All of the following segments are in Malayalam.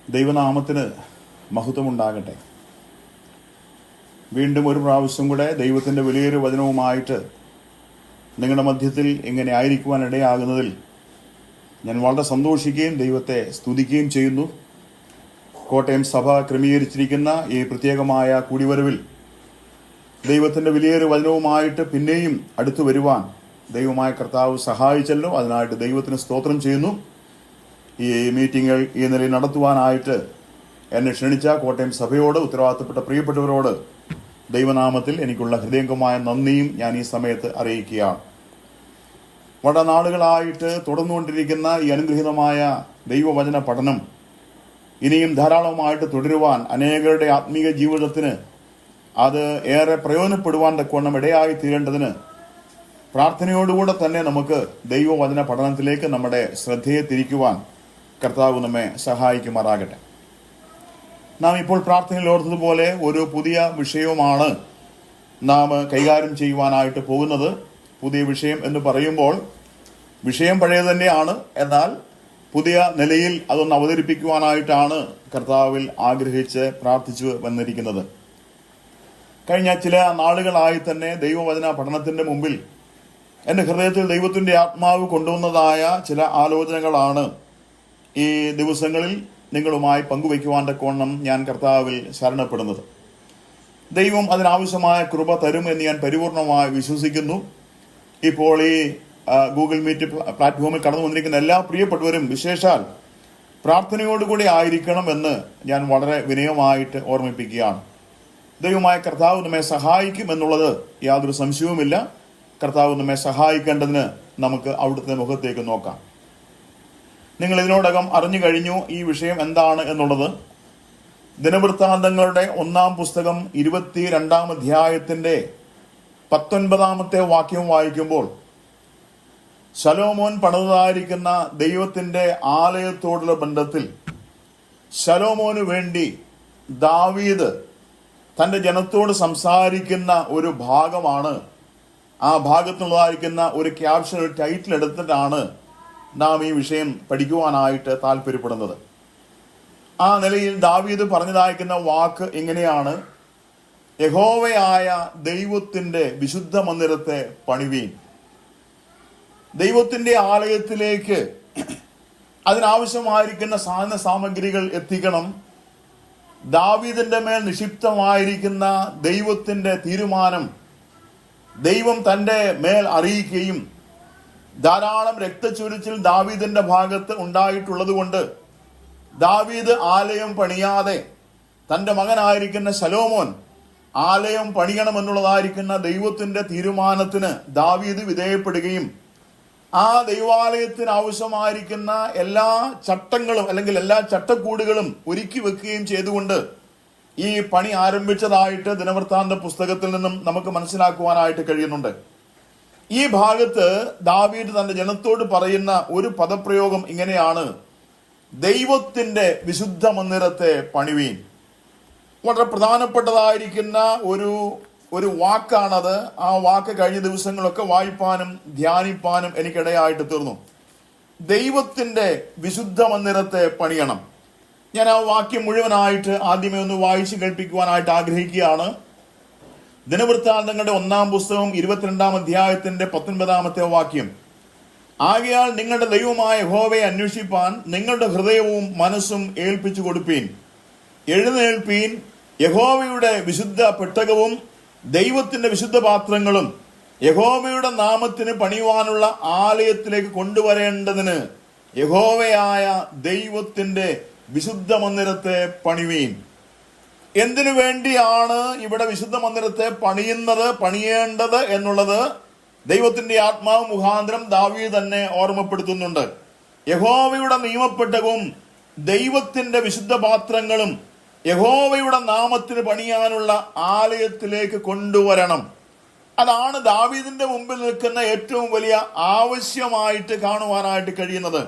ദൈവനാമത്തിന് മഹത്വമുണ്ടാകട്ടെ. വീണ്ടും ഒരു പ്രാവശ്യം കൂടെ ദൈവത്തിൻ്റെ വലിയൊരു വചനവുമായിട്ട് നിങ്ങളുടെ മധ്യത്തിൽ ഇങ്ങനെ ആയിരിക്കുവാൻ ഇടയാകുന്നതിൽ ഞാൻ വളരെ സന്തോഷിക്കുകയും ദൈവത്തെ സ്തുതിക്കുകയും ചെയ്യുന്നു. കോട്ടയം സഭ ക്രമീകരിച്ചിരിക്കുന്ന ഈ പ്രത്യേകമായ കൂടിവരവിൽ ദൈവത്തിൻ്റെ വലിയൊരു വചനവുമായിട്ട് പിന്നെയും അടുത്തു വരുവാൻ ദൈവമായ കർത്താവ് സഹായിച്ചല്ലോ. അതിനായിട്ട് ദൈവത്തിന് സ്തോത്രം ചെയ്യുന്നു. ഈ മീറ്റിങ്ങുകൾ ഈ നിലയിൽ നടത്തുവാനായിട്ട് എന്നെ ക്ഷണിച്ച കോട്ടയം സഭയോട്, ഉത്തരവാദിത്തപ്പെട്ട പ്രിയപ്പെട്ടവരോട് ദൈവനാമത്തിൽ എനിക്കുള്ള ഹൃദയംഗമായ നന്ദിയും ഞാൻ ഈ സമയത്ത് അറിയിക്കുകയാണ്. വളരെ നാളുകളായിട്ട് തുടർന്നുകൊണ്ടിരിക്കുന്ന ഈ അനുഗ്രഹീതമായ ദൈവവചന പഠനം ഇനിയും ധാരാളമായിട്ട് തുടരുവാൻ, അനേകരുടെ ആത്മീയ ജീവിതത്തിന് അത് ഏറെ പ്രയോജനപ്പെടുവാൻ തക്കവണ്ണം ഇടയായി തീരേണ്ടതിന് പ്രാർത്ഥനയോടുകൂടെ തന്നെ നമുക്ക് ദൈവവചന പഠനത്തിലേക്ക് നമ്മുടെ ശ്രദ്ധയെ തിരിക്കുവാൻ കർത്താവ് നമ്മെ സഹായിക്കുമാറാകട്ടെ. നാം ഇപ്പോൾ പ്രാർത്ഥനയിൽ ഓർത്തതുപോലെ ഒരു പുതിയ വിഷയവുമാണ് നാം കൈകാര്യം ചെയ്യുവാനായിട്ട് പോകുന്നത്. പുതിയ വിഷയം എന്ന് പറയുമ്പോൾ വിഷയം പഴയത് തന്നെയാണ്, എന്നാൽ പുതിയ നിലയിൽ അതൊന്ന് അവതരിപ്പിക്കുവാനായിട്ടാണ് കർത്താവിൽ ആഗ്രഹിച്ച് പ്രാർത്ഥിച്ചു വന്നിരിക്കുന്നത്. കഴിഞ്ഞ ചില നാളുകളായി തന്നെ ദൈവവചന പഠനത്തിന്റെ മുമ്പിൽ എൻ്റെ ഹൃദയത്തിൽ ദൈവത്തിൻ്റെ ആത്മാവ് കൊണ്ടുവന്നതായ ചില ആലോചനകളാണ് ഈ ദിവസങ്ങളിൽ നിങ്ങളുമായി പങ്കുവയ്ക്കുവാൻ തക്കവണ്ണം ഞാൻ കർത്താവിൽ ശരണപ്പെടുന്നത്. ദൈവം അതിനാവശ്യമായ കൃപ തരും എന്ന് ഞാൻ പരിപൂർണമായി വിശ്വസിക്കുന്നു. ഇപ്പോൾ ഈ ഗൂഗിൾ മീറ്റ് പ്ലാറ്റ്ഫോമിൽ കടന്നു വന്നിരിക്കുന്ന എല്ലാ പ്രിയപ്പെട്ടവരും വിശേഷാൽ പ്രാർത്ഥനയോടുകൂടി ആയിരിക്കണം എന്ന് ഞാൻ വളരെ വിനയമായിട്ട് ഓർമ്മിപ്പിക്കുകയാണ്. ദൈവമായ കർത്താവ് നമ്മെ സഹായിക്കും എന്നുള്ളത് യാതൊരു സംശയവുമില്ല. കർത്താവ് നമ്മെ സഹായിക്കേണ്ടതിന് നമുക്ക് അവിടുത്തെ മുഖത്തേക്ക് നോക്കാം. നിങ്ങൾ ഇതിനോടകം അറിഞ്ഞു കഴിഞ്ഞു ഈ വിഷയം എന്താണ് എന്നുള്ളത്. ദിനവൃത്താന്തങ്ങളുടെ 1-ാം പുസ്തകം 22-ാം അധ്യായത്തിന്റെ 19-ാമത്തെ വാക്യം വായിക്കുമ്പോൾ ശലോമോൻ പണിതായിരിക്കുന്ന ദൈവത്തിന്റെ ആലയത്തോടുള്ള ബന്ധത്തിൽ ശലോമോന് വേണ്ടി ദാവീദ് തന്റെ ജനത്തോട് സംസാരിക്കുന്ന ഒരു ഭാഗമാണ്. ആ ഭാഗത്തുള്ളതായിരിക്കുന്ന ഒരു ക്യാപ്ഷൻ, ഒരു ടൈറ്റിൽ എടുത്തിട്ടാണ് നാം ഈ വിഷയം പഠിക്കുവാനായിട്ട് താല്പര്യപ്പെടുന്നത്. ആ നിലയിൽ ദാവീദ് പറഞ്ഞതായിരിക്കുന്ന വാക്ക് ഇങ്ങനെയാണ്: യഹോവയായ ദൈവത്തിന്റെ വിശുദ്ധ മന്ദിരത്തെ പണിവീൻ. ദൈവത്തിന്റെ ആലയത്തിലേക്ക് അതിനാവശ്യമായിരിക്കുന്ന സാധന സാമഗ്രികൾ എത്തിക്കണം. ദാവീദിന്റെ മേൽ നിക്ഷിപ്തമായിരിക്കുന്ന ദൈവത്തിന്റെ തീരുമാനം ദൈവം തന്റെ മേൽ അറിയിക്കുകയും ധാരാളം രക്തച്ചൊരിച്ചിൽ ദാവീദിന്റെ ഭാഗത്ത് ഉണ്ടായിട്ടുള്ളത് കൊണ്ട് ദാവീദ് ആലയം പണിയാതെ തന്റെ മകനായിരിക്കുന്ന ശലോമോൻ ആലയം പണിയണമെന്നുള്ളതായിരിക്കുന്ന ദൈവത്തിന്റെ തീരുമാനത്തിന് ദാവീദ് വിധേയപ്പെടുകയും ആ ദൈവാലയത്തിന് ആവശ്യമായിരിക്കുന്ന എല്ലാ ചട്ടങ്ങളും അല്ലെങ്കിൽ എല്ലാ ചട്ടക്കൂടുകളും ഒരുക്കി വെക്കുകയും ചെയ്തുകൊണ്ട് ഈ പണി ആരംഭിച്ചതായിട്ട് ദിനവൃത്താന്ത പുസ്തകത്തിൽ നിന്നും നമുക്ക് മനസ്സിലാക്കുവാനായിട്ട് കഴിയുന്നുണ്ട്. ഈ ഭാഗത്ത് ദാവീദ് തന്റെ ജനത്തോട് പറയുന്ന ഒരു പദപ്രയോഗം ഇങ്ങനെയാണ്: ദൈവത്തിന്റെ വിശുദ്ധ മന്ദിരത്തെ പണിവീൻ. വളരെ പ്രധാനപ്പെട്ടതായിരിക്കുന്ന ഒരു വാക്കാണത്. ആ വാക്ക് കഴിഞ്ഞ ദിവസങ്ങളൊക്കെ വായിപ്പാനും ധ്യാനിപ്പാനും എനിക്കിടയായിട്ട് തീർന്നു. ദൈവത്തിന്റെ വിശുദ്ധ മന്ദിരത്തെ പണിയണം. ഞാൻ ആ വാക്യം മുഴുവനായിട്ട് ആദ്യമേ ഒന്ന് വായിച്ച് കേൾപ്പിക്കുവാനായിട്ട് ആഗ്രഹിക്കുകയാണ്. ദിനവൃത്താന്തങ്ങളുടെ 1-ാം പുസ്തകം 22-ാം അധ്യായത്തിന്റെ 19-ാമത്തെ വാക്യം: ആകയാൽ നിങ്ങളുടെ ദൈവമായ യഹോവയെ അന്വേഷിപ്പാൻ നിങ്ങളുടെ ഹൃദയവും മനസ്സും ഏൽപ്പിച്ചു കൊടുപ്പീൻ. എഴുന്നേൽപ്പീൻ, യഹോവയുടെ വിശുദ്ധ പെട്ടകവും ദൈവത്തിന്റെ വിശുദ്ധ പാത്രങ്ങളും യഹോവയുടെ നാമത്തിന് പണിയുവാനുള്ള ആലയത്തിലേക്ക് കൊണ്ടുവരേണ്ടതിന് യഹോവയായ ദൈവത്തിന്റെ വിശുദ്ധ മന്ദിരത്തെ പണിവീൻ. എന്തിനു വേണ്ടിയാണ് ഇവിടെ വിശുദ്ധ മന്ദിരത്തെ പണിയേണ്ടത് എന്നുള്ളത് ദൈവത്തിന്റെ ആത്മാവ് മുഖാന്തരം ദാവീദ് തന്നെ ഓർമ്മപ്പെടുത്തുന്നുണ്ട്. യഹോവയുടെ നിയമപ്പെട്ടകവും ദൈവത്തിന്റെ വിശുദ്ധ പാത്രങ്ങളും യഹോവയുടെ നാമത്തിന് പണിയാനുള്ള ആലയത്തിലേക്ക് കൊണ്ടുവരണം. അതാണ് ദാവീദിന്റെ മുമ്പിൽ നിൽക്കുന്ന ഏറ്റവും വലിയ ആവശ്യമായിട്ട് കാണുവാനായിട്ട് കഴിയുന്നത്.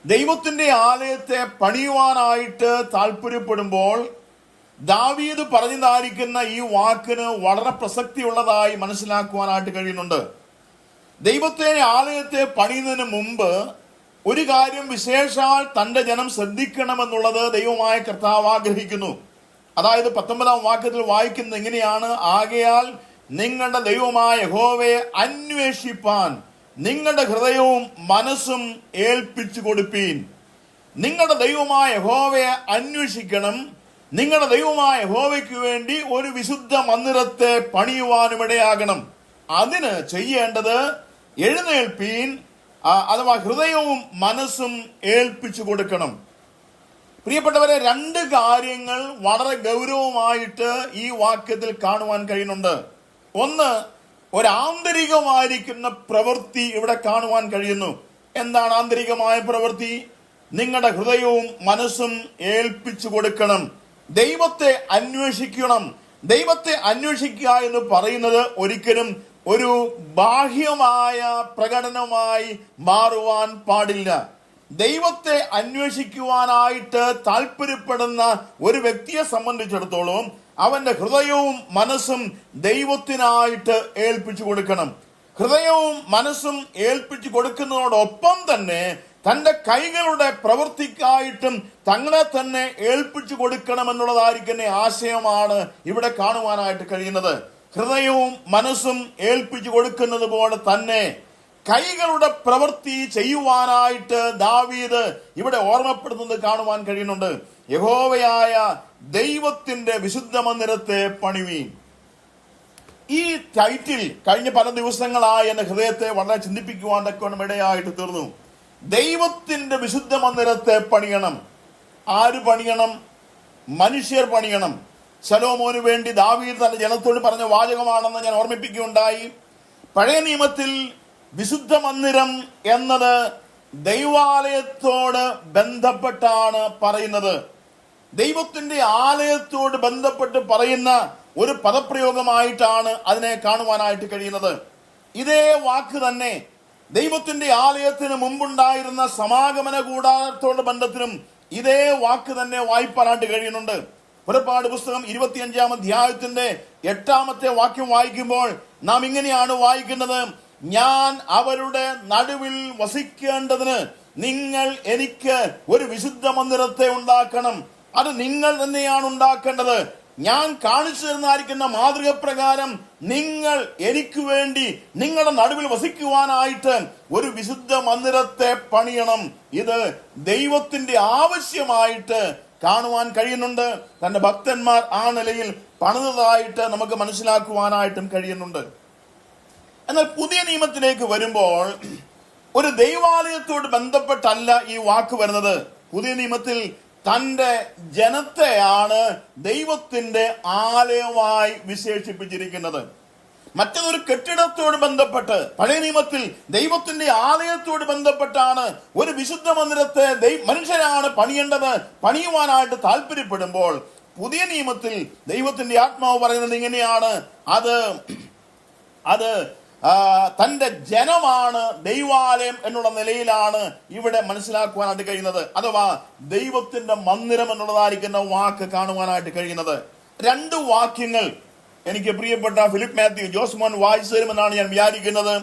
ദൈവത്തിന്റെ ആലയത്തെ പണിയുവാനായിട്ട് താല്പര്യപ്പെടുമ്പോൾ ദാവീദ് പറഞ്ഞതായിരിക്കുന്ന ഈ വാക്കിന് വളരെ പ്രസക്തിയുള്ളതായി മനസ്സിലാക്കുവാനായിട്ട് കഴിയുന്നുണ്ട്. ദൈവത്തെ ആലയത്തെ പണിയുന്നതിന് മുമ്പ് ഒരു കാര്യം വിശേഷാൽ തന്റെ ജനം ശ്രദ്ധിക്കണമെന്നുള്ളത് ദൈവമായ കർത്താവ് ആഗ്രഹിക്കുന്നു. അതായത് 19-ാം വാക്യത്തിൽ വായിക്കുന്നത് എങ്ങനെയാണ്? ആകയാൽ നിങ്ങളുടെ ദൈവമായ യഹോവയെ അന്വേഷിപ്പാൻ നിങ്ങളുടെ ഹൃദയവും മനസ്സും ഏൽപ്പിച്ചു കൊടുപ്പീൻ. നിങ്ങളുടെ ദൈവമായ യഹോവയെ അന്വേഷിക്കണം. നിങ്ങളുടെ ദൈവമായ യഹോവയ്ക്ക് വേണ്ടി ഒരു വിശുദ്ധ മന്ദിരത്തെ പണിയുവാനും ഇടയാകണം. അതിന് ചെയ്യേണ്ടത് എഴുന്നേൽപ്പീൻ, അഥവാ ഹൃദയവും മനസ്സും ഏൽപ്പിച്ചു കൊടുക്കണം. പ്രിയപ്പെട്ടവരെ, രണ്ട് കാര്യങ്ങൾ വളരെ ഗൗരവമായിട്ട് ഈ വാക്യത്തിൽ കാണുവാൻ കഴിയുന്നുണ്ട്. ഒന്ന്, ഒരാന്തരികമായിരിക്കുന്ന പ്രവൃത്തി ഇവിടെ കാണുവാൻ കഴിയുന്നു. എന്താണ് ആന്തരികമായ പ്രവൃത്തി? നിങ്ങളുടെ ഹൃദയവും മനസ്സും ഏൽപ്പിച്ചു കൊടുക്കണം. ദൈവത്തെ അന്വേഷിക്കണം. ദൈവത്തെ അന്വേഷിക്കുക എന്ന് പറയുന്നത് ഒരിക്കലും ഒരു ബാഹ്യമായ പ്രകടനമായി മാറുവാൻ പാടില്ല. ദൈവത്തെ അന്വേഷിക്കുവാനായിട്ട് താല്പര്യപ്പെടുന്ന ഒരു വ്യക്തിയെ സംബന്ധിച്ചിടത്തോളം അവന്റെ ഹൃദയവും മനസ്സും ദൈവത്തിനായിട്ട് ഏൽപ്പിച്ചു കൊടുക്കണം. ഹൃദയവും മനസ്സും ഏൽപ്പിച്ചു കൊടുക്കുന്നതോടൊപ്പം തന്നെ തന്റെ കൈകളുടെ പ്രവൃത്തിക്കായിട്ടും തങ്ങളെ തന്നെ ഏൽപ്പിച്ചു കൊടുക്കണമെന്നുള്ളതായിരിക്കുന്ന ആശയമാണ് ഇവിടെ കാണുവാനായിട്ട് കഴിയുന്നത്. ഹൃദയവും മനസ്സും ഏൽപ്പിച്ചു കൊടുക്കുന്നത് പോലെ തന്നെ കൈകളുടെ പ്രവൃത്തി ചെയ്യുവാനായിട്ട് ദാവീദ് ഇവിടെ ഓർമ്മപ്പെടുത്തുന്നത് കാണുവാൻ കഴിയുന്നുണ്ട്. യഹോവയായ ദൈവത്തിന്റെ വിശുദ്ധ മന്ദിരത്തെ പണിവീൻ. ഈ ടൈറ്റിൽ കഴിഞ്ഞ പല ദിവസങ്ങളായി എന്റെ ഹൃദയത്തെ വളരെ ചിന്തിപ്പിക്കുവാൻ തക്കവണ്ണം ഇടയായിട്ട് തീർന്നു. ദൈവത്തിന്റെ വിശുദ്ധ മന്ദിരത്തെ പണിയണം. ആര് പണിയണം? മനുഷ്യർ പണിയണം. ശലോമോന് വേണ്ടി ദാവീദ് തന്റെ ജനത്തോട് പറഞ്ഞ വാചകമാണെന്ന് ഞാൻ ഓർമ്മിപ്പിക്കുകയുണ്ടായി. പഴയ നിയമത്തിൽ വിശുദ്ധ മന്ദിരം എന്നത് ദൈവാലയത്തോട് ബന്ധപ്പെട്ടാണ് പറയുന്നത്. ദൈവത്തിന്റെ ആലയത്തോട് ബന്ധപ്പെട്ട് പറയുന്ന ഒരു പദപ്രയോഗമായിട്ടാണ് അതിനെ കാണുവാനായിട്ട് കഴിയുന്നത്. ഇതേ വാക്ക് തന്നെ ദൈവത്തിന്റെ ആലയത്തിന് മുമ്പുണ്ടായിരുന്ന സമാഗമന കൂടാരത്തോട് ബന്ധത്തിനും ഇതേ വാക്ക് തന്നെ വായിപ്പാനായിട്ട് കഴിയുന്നുണ്ട്. പുറപ്പാട് പുസ്തകം 25-ാം അധ്യായത്തിന്റെ 8-ാമത്തെ വാക്യം വായിക്കുമ്പോൾ നാം ഇങ്ങനെയാണ് വായിക്കുന്നത്: ഞാൻ അവരുടെ നടുവിൽ വസിക്കേണ്ടതിന് നിങ്ങൾ എനിക്ക് ഒരു വിശുദ്ധ മന്ദിരത്തെ ഉണ്ടാക്കണം. അത് നിങ്ങൾ തന്നെയാണ് ഉണ്ടാക്കേണ്ടത്. ഞാൻ കാണിച്ചു തരുന്നതായിരിക്കുന്ന മാതൃക പ്രകാരം നിങ്ങൾ എനിക്ക് വേണ്ടി നിങ്ങളുടെ നടുവിൽ വസിക്കുവാനായിട്ട് ഒരു വിശുദ്ധ മന്ദിരത്തെ പണിയണം. ഇത് ദൈവത്തിന്റെ ആവശ്യമായിട്ട് കാണുവാൻ കഴിയുന്നുണ്ട്. തന്റെ ഭക്തന്മാർ ആ നിലയിൽ പണിതതായിട്ട് നമുക്ക് മനസ്സിലാക്കുവാനായിട്ടും കഴിയുന്നുണ്ട്. എന്നാൽ പുതിയ നിയമത്തിലേക്ക് വരുമ്പോൾ ഒരു ദൈവാലയത്തോട് ബന്ധപ്പെട്ടല്ല ഈ വാക്ക് വരുന്നത്. പുതിയ നിയമത്തിൽ തന്റെ ജനത്തെയാണ് ദൈവത്തിന്റെ ആലയമായി വിശേഷിപ്പിച്ചിരിക്കുന്നത്. മറ്റൊരു കെട്ടിടത്തോട് ബന്ധപ്പെട്ട് പഴയ നിയമത്തിൽ ദൈവത്തിന്റെ ആലയത്തോട് ബന്ധപ്പെട്ടാണ് ഒരു വിശുദ്ധ മന്ദിരത്തെ മനുഷ്യരാണ് പണിയേണ്ടത്, പണിയുവാനായിട്ട് താല്പര്യപ്പെടുമ്പോൾ പുതിയ നിയമത്തിൽ ദൈവത്തിന്റെ ആത്മാവ് പറയുന്നത് ഇങ്ങനെയാണ്: അത് തന്റെ ജനമാണ് ദൈവാലയം എന്നുള്ള നിലയിലാണ് ഇവിടെ മനസ്സിലാക്കുവാനായിട്ട് കഴിയുന്നത്. അഥവാ ദൈവത്തിന്റെ മന്ദിരം എന്നുള്ളതായിരിക്കുന്ന വാക്ക് കാണുവാനായിട്ട് കഴിയുന്നത്. രണ്ട് വാക്യങ്ങൾ എനിക്ക് പ്രിയപ്പെട്ട ഫിലിപ്പ് മാത്യു ജോസ്മോൻ വായിച്ചു തരുമെന്നാണ് ഞാൻ വിചാരിക്കുന്നത്.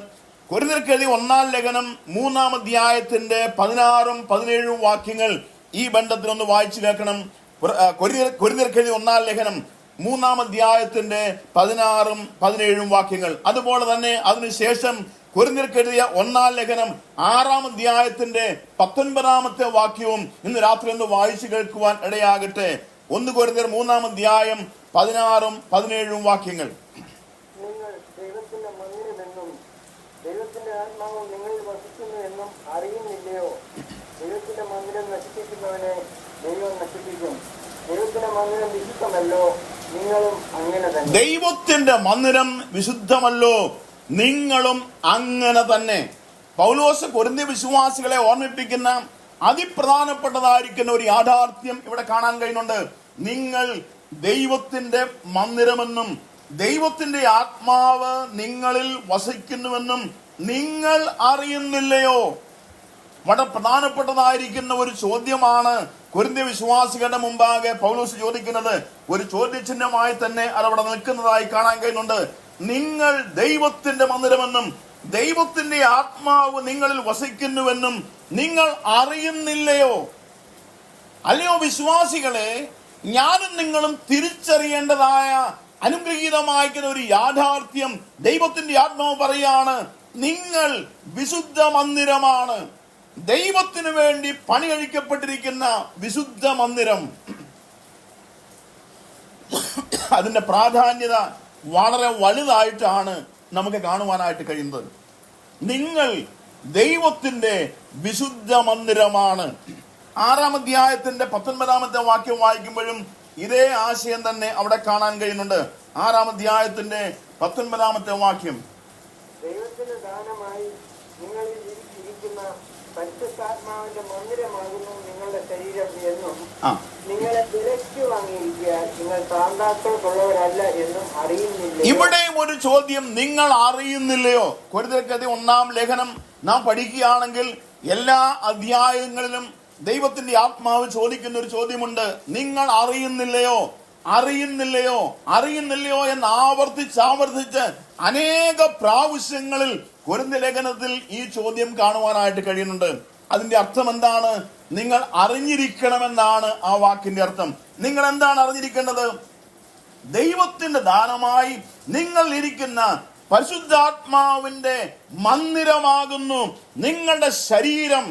കൊരിന്ത്യർക്കെഴുതിയ 1-ാം ലേഖനം 3-ാം അധ്യായത്തിന്റെ 16-ഉം 17-ഉം വാക്യങ്ങൾ ഈ ബന്ധത്തിലൊന്ന് വായിച്ചു കേൾക്കണം. കൊരിന്ത്യർക്കെഴുതിയ 1-ാം ലേഖനം 3-ാം അധ്യായത്തിന്റെ 16-ഉം 17-ഉം വാക്യങ്ങൾ. അതുപോലെ തന്നെ അതിനുശേഷം കൊരിന്ത്യർക്കെഴുതിയ 1-ാം ലേഖനം 6-ാം അധ്യായത്തിന്റെ 19-ാമത്തെ വാക്യവും ഇന്ന് രാത്രി ഒന്ന് വായിച്ചു കേൾക്കുവാൻ ഇടയാകട്ടെ. 1 കൊരിന്ത്യർ 3-ാം അധ്യായം 16-ഉം 17-ഉം വാക്യങ്ങൾ. നിങ്ങൾ ദൈവത്തിന്റെ മന്ദിരമെന്നും ദൈവത്തിന്റെ ആത്മാവ് നിങ്ങളിൽ വസിക്കുന്നു എന്നും അറിയുന്നില്ലയോ? ദൈവത്തിന്റെ മന്ദിരം നശിപ്പിക്കുന്നവനെ ദൈവം നശിപ്പിക്കും. ദൈവത്തിന്റെ മന്ദിരം വിശുദ്ധമല്ലോ, നിങ്ങളും അങ്ങനെ തന്നെ. ദൈവത്തിന്റെ മന്ദിരം വിശുദ്ധമല്ലോ, നിങ്ങളും അങ്ങനെ തന്നെ. പൗലോസ് കൊരിന്ത്യ വിശ്വാസികളെ ഓർമ്മിപ്പിക്കുന്ന അതിപ്രധാനപ്പെട്ടതായിരിക്കുന്ന ഒരു യാഥാർത്ഥ്യം ഇവിടെ കാണാൻ കഴിയുന്നുണ്ട്. നിങ്ങൾ ദൈവത്തിന്റെ മന്ദിരമെന്നും ദൈവത്തിന്റെ ആത്മാവ് നിങ്ങളിൽ വസിക്കുന്നുവെന്നും നിങ്ങൾ അറിയുന്നില്ലയോ? വളരെ പ്രധാനപ്പെട്ടതായിരിക്കുന്ന ഒരു ചോദ്യമാണ് കൊരിന്ത്യ വിശ്വാസികളുടെ മുമ്പാകെ പൗലോസ് ചോദിക്കുന്നത്. ഒരു ചോദ്യചിഹ്നമായി തന്നെ അതവിടെ നിൽക്കുന്നതായി കാണാൻ കഴിയുന്നുണ്ട്. നിങ്ങൾ ദൈവത്തിന്റെ മന്ദിരമെന്നും ദൈവത്തിന്റെ ആത്മാവ് നിങ്ങളിൽ വസിക്കുന്നുവെന്നും നിങ്ങൾ അറിയുന്നില്ലയോ? അല്ലയോ വിശ്വാസികളെ, ഞാനും നിങ്ങളും തിരിച്ചറിയേണ്ടതായ അനുഗ്രഹീതമായിരിക്കുന്ന ഒരു യാഥാർത്ഥ്യം ദൈവത്തിന്റെ ആത്മാവ് പറയാണ്. നിങ്ങൾ വിശുദ്ധ മന്ദിരമാണ്, ദൈവത്തിനു വേണ്ടി പണി കഴിക്കപ്പെട്ടിരിക്കുന്ന വിശുദ്ധ മന്ദിരം. അതിന്റെ പ്രാധാന്യത വളരെ വലുതായിട്ടാണ് നമുക്ക് കാണുവാനായിട്ട് കഴിയുന്നത്. നിങ്ങൾ ദൈവത്തിന്റെ വിശുദ്ധ മന്ദിരമാണ്. 6-ാം അധ്യായത്തിന്റെ 19-ാമത്തെ വാക്യം വായിക്കുമ്പോഴും ഇതേ ആശയം തന്നെ അവിടെ കാണാൻ കഴിയുന്നുണ്ട്. 6-ാം അധ്യായത്തിന്റെ 19-ാമത്തെ വാക്യം, ദൈവത്തിന് ദാനമായി നിങ്ങളിൽ ഇരിക്കുന്ന പരിശുദ്ധാത്മാവിന്റെ മന്ദിരമാകുന്നു നിങ്ങളുടെ ശരീരം എന്നും നിങ്ങളെ വിലയ്ക്ക് വാങ്ങിയിരിക്കാൻ നിങ്ങൾ താന്താക്കൾക്കുള്ളവരല്ല എന്നും അറിയുന്നില്ല. ഇവിടെയും ഒരു ചോദ്യം, നിങ്ങൾ അറിയുന്നില്ലയോ? കൊരിന്ത്യർക്കെതിരെ 1-ാം ലേഖനം നാം പഠിക്കുകയാണെങ്കിൽ എല്ലാ അധ്യായങ്ങളിലും ദൈവത്തിന്റെ ആത്മാവ് ചോദിക്കുന്ന ഒരു ചോദ്യമുണ്ട്. നിങ്ങൾ അറിയുന്നില്ലയോ, അറിയുന്നില്ലയോ, അറിയുന്നില്ലയോ എന്ന് ആവർത്തിച്ച് അനേക പ്രാവശ്യങ്ങളിൽ കൊരിന്ത്യ ലേഖനത്തിൽ ഈ ചോദ്യം കാണുവാനായിട്ട് കഴിയുന്നുണ്ട്. അതിന്റെ അർത്ഥം എന്താണ്? നിങ്ങൾ അറിഞ്ഞിരിക്കണമെന്നാണ് ആ വാക്കിന്റെ അർത്ഥം. നിങ്ങൾ എന്താണ് അറിഞ്ഞിരിക്കേണ്ടത്? ദൈവത്തിന്റെ ദാനമായി നിങ്ങൾ ഇരിക്കുന്ന പരിശുദ്ധാത്മാവിന്റെ മന്ദിരമാകുന്നു നിങ്ങളുടെ ശരീരം.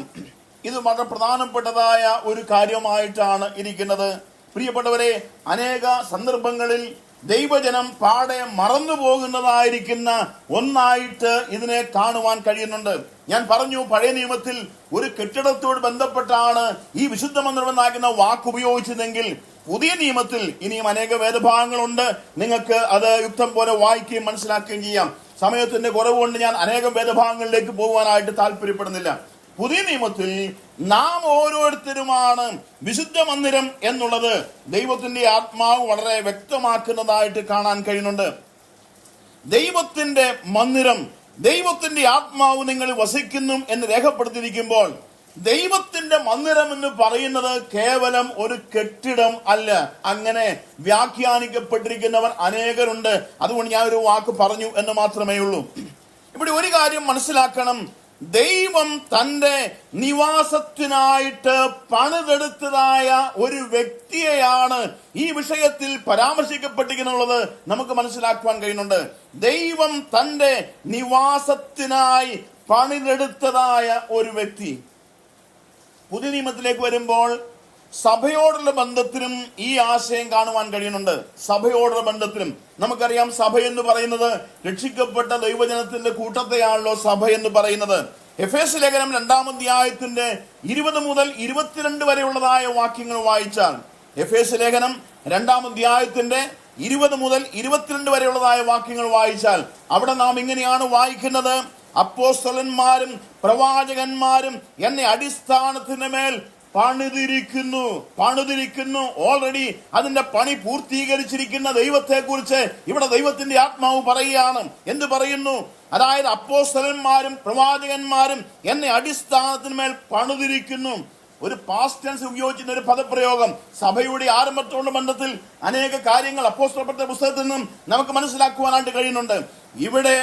ഇത് വളരെ പ്രധാനപ്പെട്ടതായ ഒരു കാര്യമായിട്ടാണ് ഇരിക്കുന്നത്. പ്രിയപ്പെട്ടവരെ, അനേക സന്ദർഭങ്ങളിൽ ദൈവജനം പാടെ മറന്നു പോകുന്നതായിരിക്കുന്ന ഒന്നായിട്ട് ഇതിനെ കാണുവാൻ കഴിയുന്നുണ്ട്. ഞാൻ പറഞ്ഞു, പഴയ നിയമത്തിൽ ഒരു കെട്ടിടത്തോട് ബന്ധപ്പെട്ടാണ് ഈ വിശുദ്ധ മന്ദിരം എന്നാകുന്ന വാക്ക് ഉപയോഗിച്ചതെങ്കിൽ പുതിയ നിയമത്തിൽ ഇനിയും അനേക വേദഭാഗങ്ങളുണ്ട്. നിങ്ങൾക്ക് അത് യുക്തം പോലെ വായിക്കുകയും മനസ്സിലാക്കുകയും ചെയ്യാം. സമയത്തിന്റെ കുറവുകൊണ്ട് ഞാൻ അനേകം വേദഭാഗങ്ങളിലേക്ക് പോകുവാനായിട്ട് താല്പര്യപ്പെടുന്നില്ല. പുതിയ നിയമത്തിൽ നാം ഓരോരുത്തരുമാണ് വിശുദ്ധ മന്ദിരം എന്നുള്ളത് ദൈവത്തിന്റെ ആത്മാവ് വളരെ വ്യക്തമാക്കുന്നതായിട്ട് കാണാൻ കഴിയുന്നുണ്ട്. ദൈവത്തിന്റെ മന്ദിരം, ദൈവത്തിന്റെ ആത്മാവ് നിങ്ങൾ വസിക്കുന്നു എന്ന് രേഖപ്പെടുത്തിയിരിക്കുമ്പോൾ ദൈവത്തിന്റെ മന്ദിരം എന്ന് പറയുന്നത് കേവലം ഒരു കെട്ടിടം അല്ല. അങ്ങനെ വ്യാഖ്യാനിക്കപ്പെട്ടിരിക്കുന്നവർ അനേകരുണ്ട്. അതുകൊണ്ട് ഞാൻ ഒരു വാക്ക് പറഞ്ഞു എന്ന് മാത്രമേ ഉള്ളൂ. ഇവിടെ ഒരു കാര്യം മനസ്സിലാക്കണം. ദൈവം തന്റെ നിവാസത്തിനായിട്ട് പണിതെടുത്തതായ ഒരു വ്യക്തിയെയാണ് ഈ വിഷയത്തിൽ പരാമർശിക്കപ്പെട്ടിരിക്കുന്നുള്ളത് നമുക്ക് മനസ്സിലാക്കുവാൻ കഴിയുന്നുണ്ട്. ദൈവം തന്റെ നിവാസത്തിനായി പണിതെടുത്തതായ ഒരു വ്യക്തി. പുതിയ നിയമത്തിലേക്ക് വരുമ്പോൾ സഭയോടുള്ള ബന്ധത്തിലും ഈ ആശയം കാണുവാൻ കഴിയുന്നുണ്ട്. സഭയോടുള്ള ബന്ധത്തിലും നമുക്കറിയാം, സഭ എന്ന് പറയുന്നത് രക്ഷിക്കപ്പെട്ട ദൈവജനത്തിന്റെ കൂട്ടത്തെയാണല്ലോ സഭ എന്ന് പറയുന്നത്. എഫേസ്യ ലേഖനം 2-ാം അധ്യായത്തിന്റെ 20 മുതൽ 22 വരെയുള്ളതായ വാക്യങ്ങൾ വായിച്ചാൽ, എഫേസ്യ ലേഖനം 2-ാം അധ്യായത്തിന്റെ 20 മുതൽ 22 വരെയുള്ളതായ വാക്യങ്ങൾ വായിച്ചാൽ അവിടെ നാം ഇങ്ങനെയാണ് വായിക്കുന്നത്: അപ്പോസ്തലന്മാരും പ്രവാചകന്മാരും എന്ന അടിസ്ഥാനത്തിന് മേൽ പണിതിരിക്കുന്നു. ഓൾറെഡി അതിന്റെ പണി പൂർത്തീകരിച്ചിരിക്കുന്ന ദൈവത്തെ കുറിച്ച് ഇവിടെ ദൈവത്തിന്റെ ആത്മാവ് പറയുകയാണ്. എന്ത് പറയുന്നു? അതായത് അപ്പോസ്തലന്മാരും പ്രവാചകന്മാരും എന്ന അടിസ്ഥാനത്തിന്മേൽ പണിതിരിക്കുന്നു. ഒരു പാസ്റ്റ് ടെൻസ് ഉപയോഗിക്കുന്ന ഒരു പദപ്രയോഗം. സഭയുടെ ആരംഭത്തോടുള്ള ബന്ധത്തിൽ അനേക കാര്യങ്ങൾ അപ്പോസ്തലരുടെ പുസ്തകത്തിൽ നിന്നും നമുക്ക് മനസ്സിലാക്കുവാനായിട്ട് കഴിയുന്നുണ്ട്. ഇവിടെ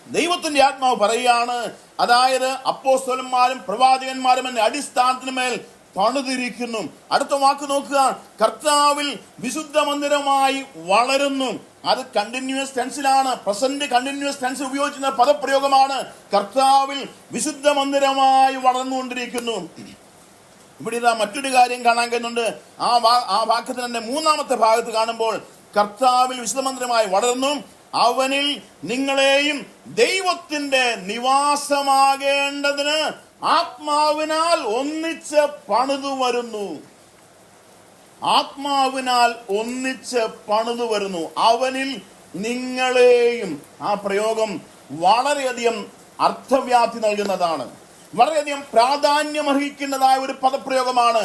ദൈവത്തിന്റെ ആത്മാവ് പറയുകയാണ്, അതായത് അപ്പോസ്തലന്മാരും പ്രവാചകന്മാരും എന്ന അടിസ്ഥാനത്തിന്മേൽ പണിതിരിക്കുന്നു. അടുത്ത വാക്ക് നോക്കുക: കർത്താവിൽ വിശുദ്ധ മന്ദിരമായി വളരുന്നു. അത് കണ്ടിന്യൂസ് ടെൻസിലാണ്, പ്രസന്റ് കണ്ടിന്യൂസ് ടെൻസ് ഉപയോഗിക്കുന്ന പദപ്രയോഗമാണ്. കർത്താവിൽ വിശുദ്ധ മന്ദിരമായി വളർന്നുകൊണ്ടിരിക്കുന്നു. ഇവിടെ ഇതാ മറ്റൊരു കാര്യം കാണാൻ കഴിയുന്നുണ്ട്. ആ വാക്യത്തിന്റെ 3-ാമത്തെ ഭാഗത്ത് കാണുമ്പോൾ കർത്താവിൽ വിശുദ്ധ മന്ദിരമായി വളർന്നു, അവനിൽ നിങ്ങളെയും ദൈവത്തിന്റെ നിവാസമാകേണ്ടതിന് ആത്മാവിനാൽ ഒന്നിച്ച് പണിതു വരുന്നു. ആത്മാവിനാൽ ഒന്നിച്ച് പണിതു വരുന്നു. അവനിൽ നിങ്ങളെയും. ആ പ്രയോഗം വളരെയധികം അർത്ഥവ്യാപ്തി നൽകുന്നതാണ്, വളരെയധികം പ്രാധാന്യമർഹിക്കുന്നതായ ഒരു പദപ്രയോഗമാണ്.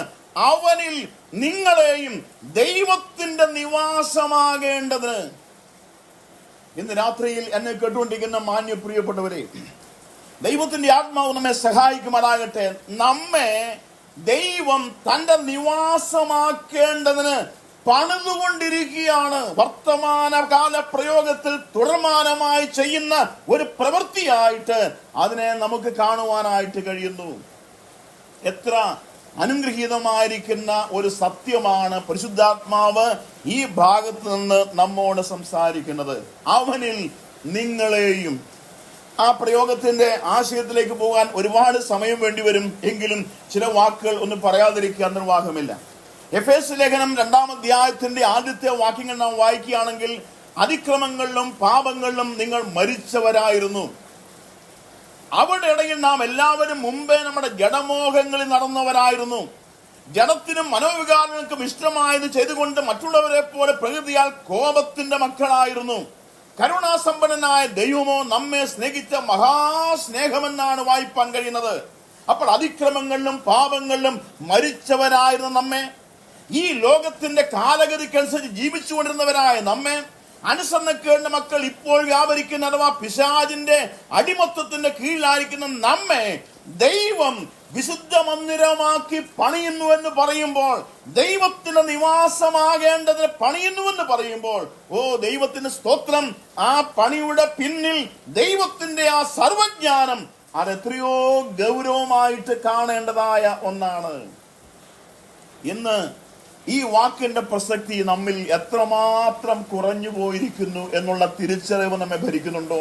അവനിൽ നിങ്ങളെയും ദൈവത്തിന്റെ നിവാസമാകേണ്ടതിന്. ഇന്ന് രാത്രിയിൽ എന്നെ കേട്ടുകൊണ്ടിരിക്കുന്ന മാന്യ പ്രിയപ്പെട്ടവരെ, ദൈവത്തിന്റെ ആത്മാവ് നമ്മെ സഹായിക്കുമാറാകട്ടെ. നമ്മെ ദൈവം തന്റെ നിവാസമാക്കേണ്ടതിന് പണിതുകൊണ്ടിരിക്കുകയാണ്. വർത്തമാനകാല പ്രയോഗത്തിൽ തുടർമാനമായി ചെയ്യുന്ന ഒരു പ്രവൃത്തിയായിട്ട് അതിനെ നമുക്ക് കാണുവാനായിട്ട് കഴിയുന്നു. എത്ര അനുഗ്രഹീതമായിരിക്കുന്ന ഒരു സത്യമാണ് പരിശുദ്ധാത്മാവ് ഈ ഭാഗത്ത് നിന്ന് നമ്മോട് സംസാരിക്കുന്നത്. അവനിൽ നിങ്ങളെയും. ആ പ്രയോഗത്തിന്റെ ആശയത്തിലേക്ക് പോകാൻ ഒരുപാട് സമയം വേണ്ടിവരും. എങ്കിലും ചില വാക്കുകൾ ഒന്ന് പറയാതിരിക്കാൻ നിർവാഹമില്ല. എഫേസ്യ ലേഖനം 2-ാം അധ്യായത്തിന്റെ ആദ്യത്തെ വാക്യങ്ങൾ നാം വായിക്കുകയാണെങ്കിൽ, അതിക്രമങ്ങളിലും പാപങ്ങളിലും നിങ്ങൾ മരിച്ചവരായിരുന്നു. അവരുടെ ഇടയിൽ നാം എല്ലാവരും മുമ്പേ നമ്മുടെ ജഡമോഹങ്ങളിൽ നടന്നവരായിരുന്നു. ജഡത്തിനും മനോവികാരങ്ങൾക്കും ഇഷ്ടമായത് ചെയ്തുകൊണ്ട് മറ്റുള്ളവരെ പോലെ പ്രകൃതിയാൽ കോപത്തിന്റെ മക്കളായിരുന്നു. കരുണാസമ്പന്നനായ ദൈവമോ നമ്മെ സ്നേഹിച്ച മഹാസ്നേഹമെന്നാണ് വായിപ്പാൻ കഴിയുന്നത്. അപ്പോൾ അതിക്രമങ്ങളിലും പാപങ്ങളിലും മരിച്ചവരായിരുന്ന നമ്മെ, ഈ ലോകത്തിന്റെ കാലഗതിക്കനുസരിച്ച് ജീവിച്ചുകൊണ്ടിരുന്നവരായ നമ്മെ, അനുസരണക്കേടിന്റെ മക്കൾ ഇപ്പോൾ വ്യാപരിക്കുന്ന അഥവാ പിശാചിന്റെ അടിമത്വത്തിന്റെ കീഴിലായിരിക്കുന്ന നമ്മെ ദൈവം വിശുദ്ധ മന്ദിരമാക്കി പണിയുന്നുവെന്ന് പറയുമ്പോൾ, ദൈവത്തിന്റെ നിവാസമാകേണ്ടതിന് പണിയുന്നുവെന്ന് പറയുമ്പോൾ, ദൈവത്തിന് സ്തോത്രം. ആ പണിയുടെ പിന്നിൽ ദൈവത്തിന്റെ ആ സർവജ്ഞാനം അതെത്രയോ ഗൗരവമായിട്ട് കാണേണ്ടതായ ഒന്നാണ്. ഇന്ന് ഈ വാക്കിന്റെ പ്രസക്തി നമ്മിൽ എത്രമാത്രം കുറഞ്ഞു പോയിരിക്കുന്നു എന്നുള്ള തിരിച്ചറിവ് നമ്മെ ഭരിക്കുന്നുണ്ടോ?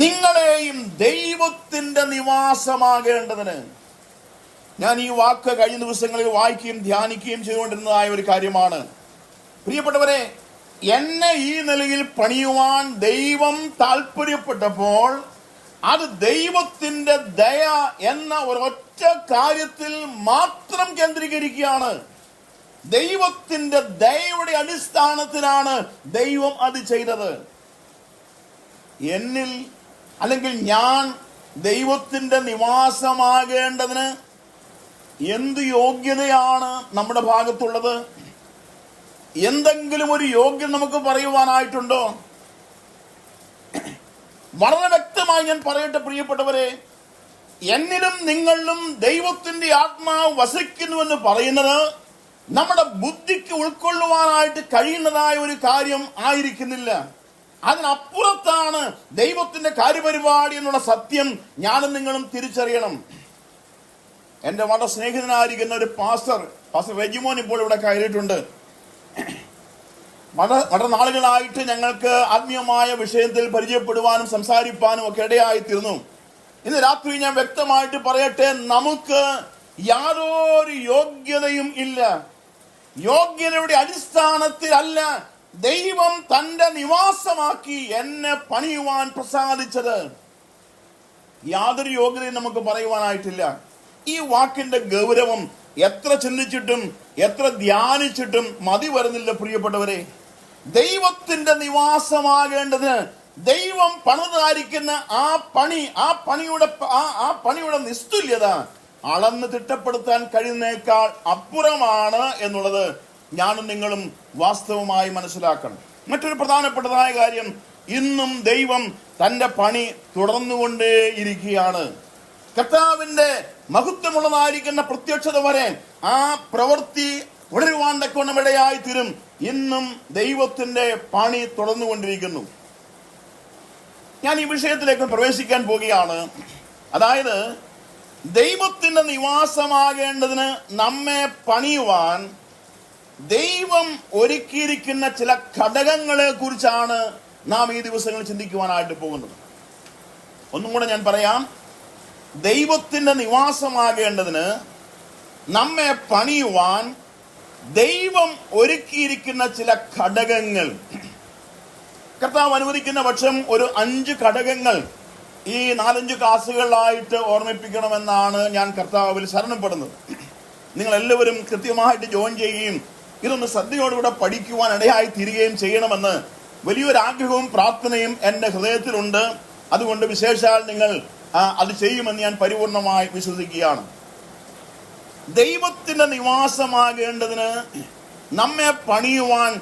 നിങ്ങളെയും ദൈവത്തിന്റെ നിവാസമാകേണ്ടതിന്. ഞാൻ ഈ വാക്ക് കഴിഞ്ഞ ദിവസങ്ങളിൽ വായിക്കുകയും ധ്യാനിക്കുകയും ചെയ്തുകൊണ്ടിരുന്നതായ ഒരു കാര്യമാണ്. പ്രിയപ്പെട്ടവരെ, എന്നെ ഈ നിലയിൽ പണിയുവാൻ ദൈവം താല്പര്യപ്പെട്ടപ്പോൾ അത് ദൈവത്തിന്റെ ദയ എന്ന ഒരൊറ്റ കാര്യത്തിൽ മാത്രം കേന്ദ്രീകരിക്കുകയാണ്. ദൈവത്തിന്റെ ദയയുടെ അടിസ്ഥാനത്തിലാണ് ദൈവം അത് ചെയ്തത്. എന്നിൽ അല്ലെങ്കിൽ ഞാൻ ദൈവത്തിന്റെ നിവാസമാകേണ്ടതിന് എന്ത് യോഗ്യതയാണ് നമ്മുടെ ഭാഗത്തുള്ളത്? എന്തെങ്കിലും ഒരു യോഗ്യത നമുക്ക് പറയുവാനായിട്ടുണ്ടോ? വളരെ വ്യക്തമായി ഞാൻ പറയട്ടെ പ്രിയപ്പെട്ടവരെ, എന്നിലും നിങ്ങളിലും ദൈവത്തിന്റെ ആത്മാവ് വസിക്കുന്നുവെന്ന് പറയുന്നത് നമ്മുടെ ബുദ്ധിക്ക് ഉൾക്കൊള്ളുവാനായിട്ട് കഴിയുന്നതായ ഒരു കാര്യം ആയിരിക്കുന്നില്ല. അതിനപ്പുറത്താണ് ദൈവത്തിന്റെ കാര്യപരിപാടി എന്നുള്ള സത്യം ഞാനും നിങ്ങളും തിരിച്ചറിയണം. എന്റെ വളരെ സ്നേഹിതനായിരിക്കുന്ന ഒരു പാസ്റ്റർ റെജിമോൻ ഇപ്പോൾ ഇവിടെ കയറിയിട്ടുണ്ട്. വളരെ നാളുകളായിട്ട് ഞങ്ങൾക്ക് ആത്മീയമായ വിഷയത്തിൽ പരിചയപ്പെടുവാനും സംസാരിപ്പാനും ഒക്കെ ഇടയായിത്തീർന്നു. ഇന്ന് രാത്രി ഞാൻ വ്യക്തമായിട്ട് പറയട്ടെ, നമുക്ക് യാതൊരു യോഗ്യതയും ഇല്ല. യോഗ്യതയുടെ അടിസ്ഥാനത്തിലല്ല ദൈവം തന്റെ നിവാസമാക്കി എന്നെ പണിയുവാൻ പ്രസാദിച്ചത്. യാതൊരു യോഗ്യതയും നമുക്ക് പറയുവാനായിട്ടില്ല. ഈ വാക്കിന്റെ ഗൗരവം എത്ര ചിന്തിച്ചിട്ടും എത്ര ധ്യാനിച്ചിട്ടും മതി വരുന്നില്ല പ്രിയപ്പെട്ടവരെ. ദൈവത്തിന്റെ നിവാസമാകേണ്ടതിന് ദൈവം പണിതായിരിക്കുന്ന ആ പണിയുടെ നിസ്തുല്യത അളന്ന് തിട്ടപ്പെടുത്താൻ കഴിയുന്നേക്കാൾ അപ്പുറമാണ് എന്നുള്ളത് ഞാനും നിങ്ങളും വാസ്തവമായി മനസ്സിലാക്കണം. മറ്റൊരു പ്രധാനപ്പെട്ടതായ കാര്യം, ഇന്നും ദൈവം തന്റെ പണി തുടർന്നുകൊണ്ടേയിരിക്കുകയാണ്. കർത്താവിന്റെ മഹത്വമുള്ളതായിരിക്കുന്ന പ്രത്യക്ഷത വരെ ആ പ്രവൃത്തി തുടരുവാൻ തക്കവണ്ണം ഇടയായി തീരും. ഇന്നും ദൈവത്തിന്റെ പണി തുടർന്നുകൊണ്ടിരിക്കുന്നു. ഞാൻ ഈ വിഷയത്തിലേക്ക് പ്രവേശിക്കാൻ പോകുകയാണ്. അതായത്, ദൈവത്തിന്റെ നിവാസമാകേണ്ടതിന് നമ്മെ പണിയുവാൻ ദൈവം ഒരുക്കിയിരിക്കുന്ന ചില ഘടകങ്ങളെ കുറിച്ചാണ് നാം ഈ ദിവസങ്ങളിൽ ചിന്തിക്കുവാനായിട്ട് പോകുന്നത്. ഒന്നും കൂടെ ഞാൻ പറയാം. ദൈവത്തിന്റെ നിവാസമാകേണ്ടതിന് നമ്മെ പണിയുവാൻ ദൈവം ഒരുക്കിയിരിക്കുന്ന ചില ഘടകങ്ങൾ. കർത്താവ് അനുവദിക്കുന്ന പക്ഷം ഒരു 5 ഘടകങ്ങൾ ഈ 4-5 ക്ലാസ്സുകളിലായിട്ട് ഓർമ്മിപ്പിക്കണമെന്നാണ് ഞാൻ കർത്താവിൽ ശരണപ്പെടുന്നത്. നിങ്ങൾ എല്ലാവരും കൃത്യമായിട്ട് ജോയിൻ ചെയ്യുകയും ഇതൊന്ന് ശ്രദ്ധയോടുകൂടെ പഠിക്കുവാൻ ഇടയായി തീരുകയും ചെയ്യണമെന്ന് വലിയൊരു ആഗ്രഹവും പ്രാർത്ഥനയും എൻ്റെ ഹൃദയത്തിലുണ്ട്. അതുകൊണ്ട് വിശേഷാൽ നിങ്ങൾ അത് ചെയ്യുമെന്ന് ഞാൻ പരിപൂർണമായി വിശ്വസിക്കുകയാണ്. ദൈവത്തിന്റെ നിവാസമാകേണ്ടതിന് നമ്മെ പണിയുവാൻ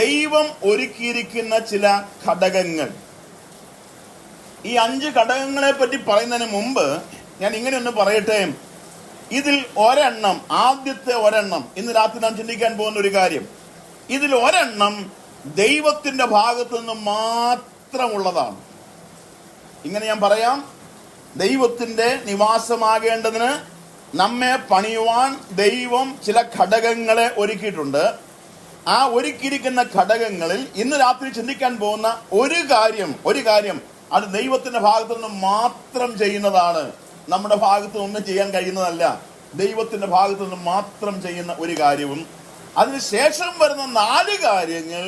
ദൈവം ഒരുക്കിയിരിക്കുന്ന ചില ഘടകങ്ങൾ. ഈ 5 ഘടകങ്ങളെ പറ്റി പറയുന്നതിന് മുമ്പ് ഞാൻ ഇങ്ങനെയൊന്ന് പറയട്ടെ. ഇതിൽ ഒരെണ്ണം, ആദ്യത്തെ ഒരെണ്ണം ഇന്ന് രാത്രി നാം ചിന്തിക്കാൻ പോകുന്ന ഒരു കാര്യം, ഇതിൽ ഒരെണ്ണം ദൈവത്തിന്റെ ഭാഗത്തു നിന്ന് മാത്രമുള്ളതാണ്. ഇങ്ങനെ ഞാൻ പറയാം, ദൈവത്തിന്റെ നിവാസമാകേണ്ടതിന് നമ്മെ പണിയുവാൻ ദൈവം ചില ഘടകങ്ങളെ ഒരുക്കിയിട്ടുണ്ട്. ആ ഒരുക്കിയിരിക്കുന്ന ഘടകങ്ങളിൽ ഇന്ന് രാത്രി ചിന്തിക്കാൻ പോകുന്ന ഒരു കാര്യം അത് ദൈവത്തിന്റെ ഭാഗത്തു നിന്ന് മാത്രം ചെയ്യുന്നതാണ്. നമ്മുടെ ഭാഗത്ത് ഒന്നും ചെയ്യാൻ കഴിയുന്നതല്ല, ദൈവത്തിന്റെ ഭാഗത്തു നിന്ന് മാത്രം ചെയ്യുന്ന ഒരു കാര്യവും. അതിനുശേഷം വരുന്ന 4 കാര്യങ്ങൾ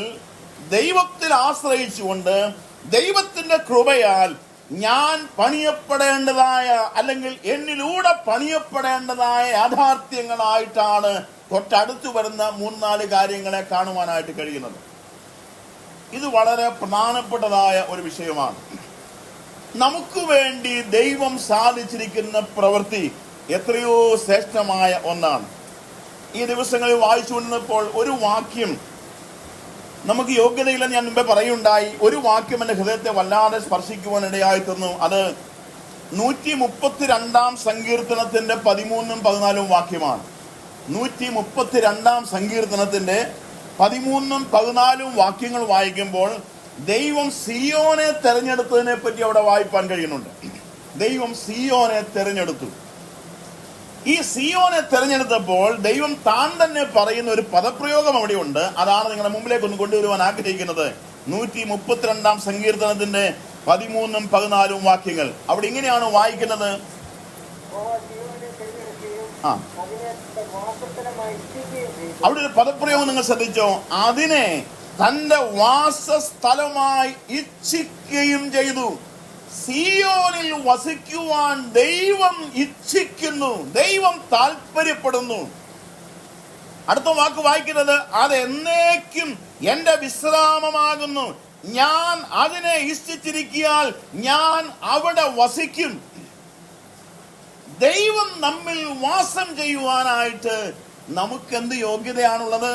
ദൈവത്തിൽ ആശ്രയിച്ചുകൊണ്ട് ദൈവത്തിന്റെ കൃപയാൽ ഞാൻ പണിയപ്പെടേണ്ടതായ, അല്ലെങ്കിൽ എന്നിലൂടെ പണിയപ്പെടേണ്ടതായ യാഥാർത്ഥ്യങ്ങളായിട്ടാണ് തൊട്ടടുത്ത് വരുന്ന 3-4 കാര്യങ്ങളെ കാണുവാനായിട്ട് കഴിയുന്നത്. ഇത് വളരെ പ്രധാനപ്പെട്ടതായ ഒരു വിഷയമാണ്. നമുക്ക് വേണ്ടി ദൈവം സാധിച്ചിരിക്കുന്ന പ്രവൃത്തി എത്രയോ ശ്രേഷ്ഠമായ ഒന്നാണ്. ഈ ദിവസങ്ങളിൽ വായിച്ചുകൊണ്ടിരുന്നപ്പോൾ ഒരു വാക്യം നമുക്ക് യോഗ്യതയില്ലെന്ന് ഞാൻ മുമ്പേ പറയുണ്ടായി. ഒരു വാക്യം എൻ്റെ ഹൃദയത്തെ വല്ലാതെ സ്പർശിക്കുവാനിടയായി തന്നു. അത് 132 സങ്കീർത്തനത്തിന്റെ 13-14 വാക്യമാണ്. 132 സങ്കീർത്തനത്തിന്റെ 13-14 വാക്യങ്ങൾ വായിക്കുമ്പോൾ ദൈവം സിയോനെ തെരഞ്ഞെടുത്തതിനെ പറ്റി അവിടെ വായിപ്പാൻ കഴിയുന്നുണ്ട്. ദൈവം സിയോനെ തെരഞ്ഞെടുത്തു. ഈ സിയോനെ തെരഞ്ഞെടുത്തപ്പോൾ ദൈവം താൻ തന്നെ പറയുന്ന ഒരു പദപ്രയോഗം അവിടെ ഉണ്ട്. അതാണ് നിങ്ങളുടെ മുമ്പിലേക്ക് ഒന്ന് കൊണ്ടുവരുവാൻ ആഗ്രഹിക്കുന്നത്. 132 സങ്കീർത്തനത്തിന്റെ 13-14 വാക്യങ്ങൾ അവിടെ ഇങ്ങനെയാണ് വായിക്കുന്നത്. അവിടെ ഒരു പദപ്രയോഗം നിങ്ങൾ ശ്രദ്ധിച്ചോ. അതിനെ തന്റെ വാസസ്ഥലമായി ഇച്ഛിക്കുകയും ചെയ്തു. സിയോനിൽ വസിക്കുവാൻ ദൈവം ഇച്ഛിക്കുന്നു, ദൈവം താല്പര്യപ്പെടുന്നു. അടുത്ത വാക്ക് വായിക്കുന്നത്, അത് എന്നേക്കും എന്റെ വിശ്രാമമാകുന്നു, ഞാൻ അതിനെ ഇച്ഛിച്ചിരിക്കിയാൽ ഞാൻ അവിടെ വസിക്കും. ദൈവം നമ്മിൽ വാസം ചെയ്യുവാനായിട്ട് നമുക്കെന്ത് യോഗ്യതയാണുള്ളത്?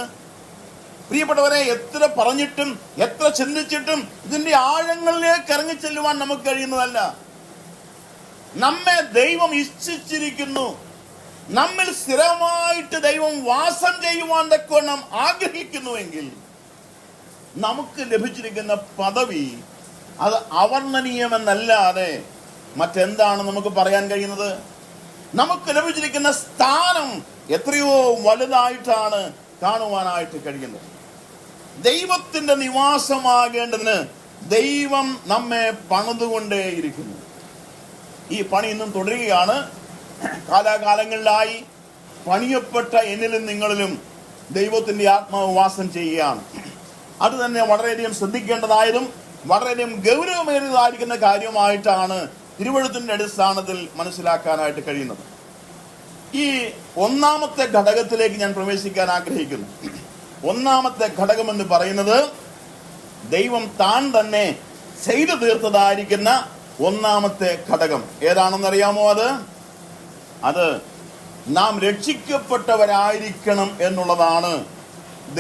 പ്രിയപ്പെട്ടവരെ, എത്ര പറഞ്ഞിട്ടും എത്ര ചിന്തിച്ചിട്ടും ഇതിന്റെ ആഴങ്ങളിലേക്ക് ഇറങ്ങി ചെല്ലുവാൻ നമുക്ക് കഴിയുന്നതല്ല. നമ്മെ ദൈവം ഇച്ഛിച്ചിരിക്കുന്നു. നമ്മിൽ സ്ഥിരമായിട്ട് ദൈവം വാസം ചെയ്യുവാൻ തക്കവണ്ണം ആഗ്രഹിക്കുന്നുവെങ്കിൽ നമുക്ക് ലഭിച്ചിരിക്കുന്ന പദവി അത് അവർണ്ണനീയമെന്നല്ലാതെ മറ്റെന്താണ് നമുക്ക് പറയാൻ കഴിയുന്നത്? നമുക്ക് ലഭിച്ചിരിക്കുന്ന സ്ഥാനം എത്രയോ വലുതായിട്ടാണ് കാണുവാനായിട്ട് കഴിയുന്നത്. ദൈവത്തിന്റെ നിവാസമാകേണ്ടതിന് ദൈവം നമ്മെ പണിതുകൊണ്ടേയിരിക്കുന്നു. ഈ പണി ഇന്നും തുടരുകയാണ്. കാലാകാലങ്ങളിലായി പണിയപ്പെട്ട എന്നിലും നിങ്ങളിലും ദൈവത്തിന്റെ ആത്മാവ് വാസം ചെയ്യുകയാണ്. അത് തന്നെ വളരെയധികം ശ്രദ്ധിക്കേണ്ടതായതും വളരെയധികം ഗൗരവമേറിയതായിരിക്കുന്ന കാര്യമായിട്ടാണ് തിരുവെഴുത്തിന്റെ അടിസ്ഥാനത്തിൽ മനസ്സിലാക്കാനായിട്ട് കഴിയുന്നത്. ഈ ഒന്നാമത്തെ ഘടകത്തിലേക്ക് ഞാൻ പ്രവേശിക്കാൻ ആഗ്രഹിക്കുന്നു. ഒന്നാമത്തെ ഘടകം എന്ന് പറയുന്നത് ദൈവം താൻ തന്നെ ചെയ്തു തീർത്തതായിരിക്കുന്ന ഒന്നാമത്തെ ഘടകം ഏതാണെന്നറിയാമോ? അത് നാം രക്ഷിക്കപ്പെട്ടവരായിരിക്കണം എന്നുള്ളതാണ്.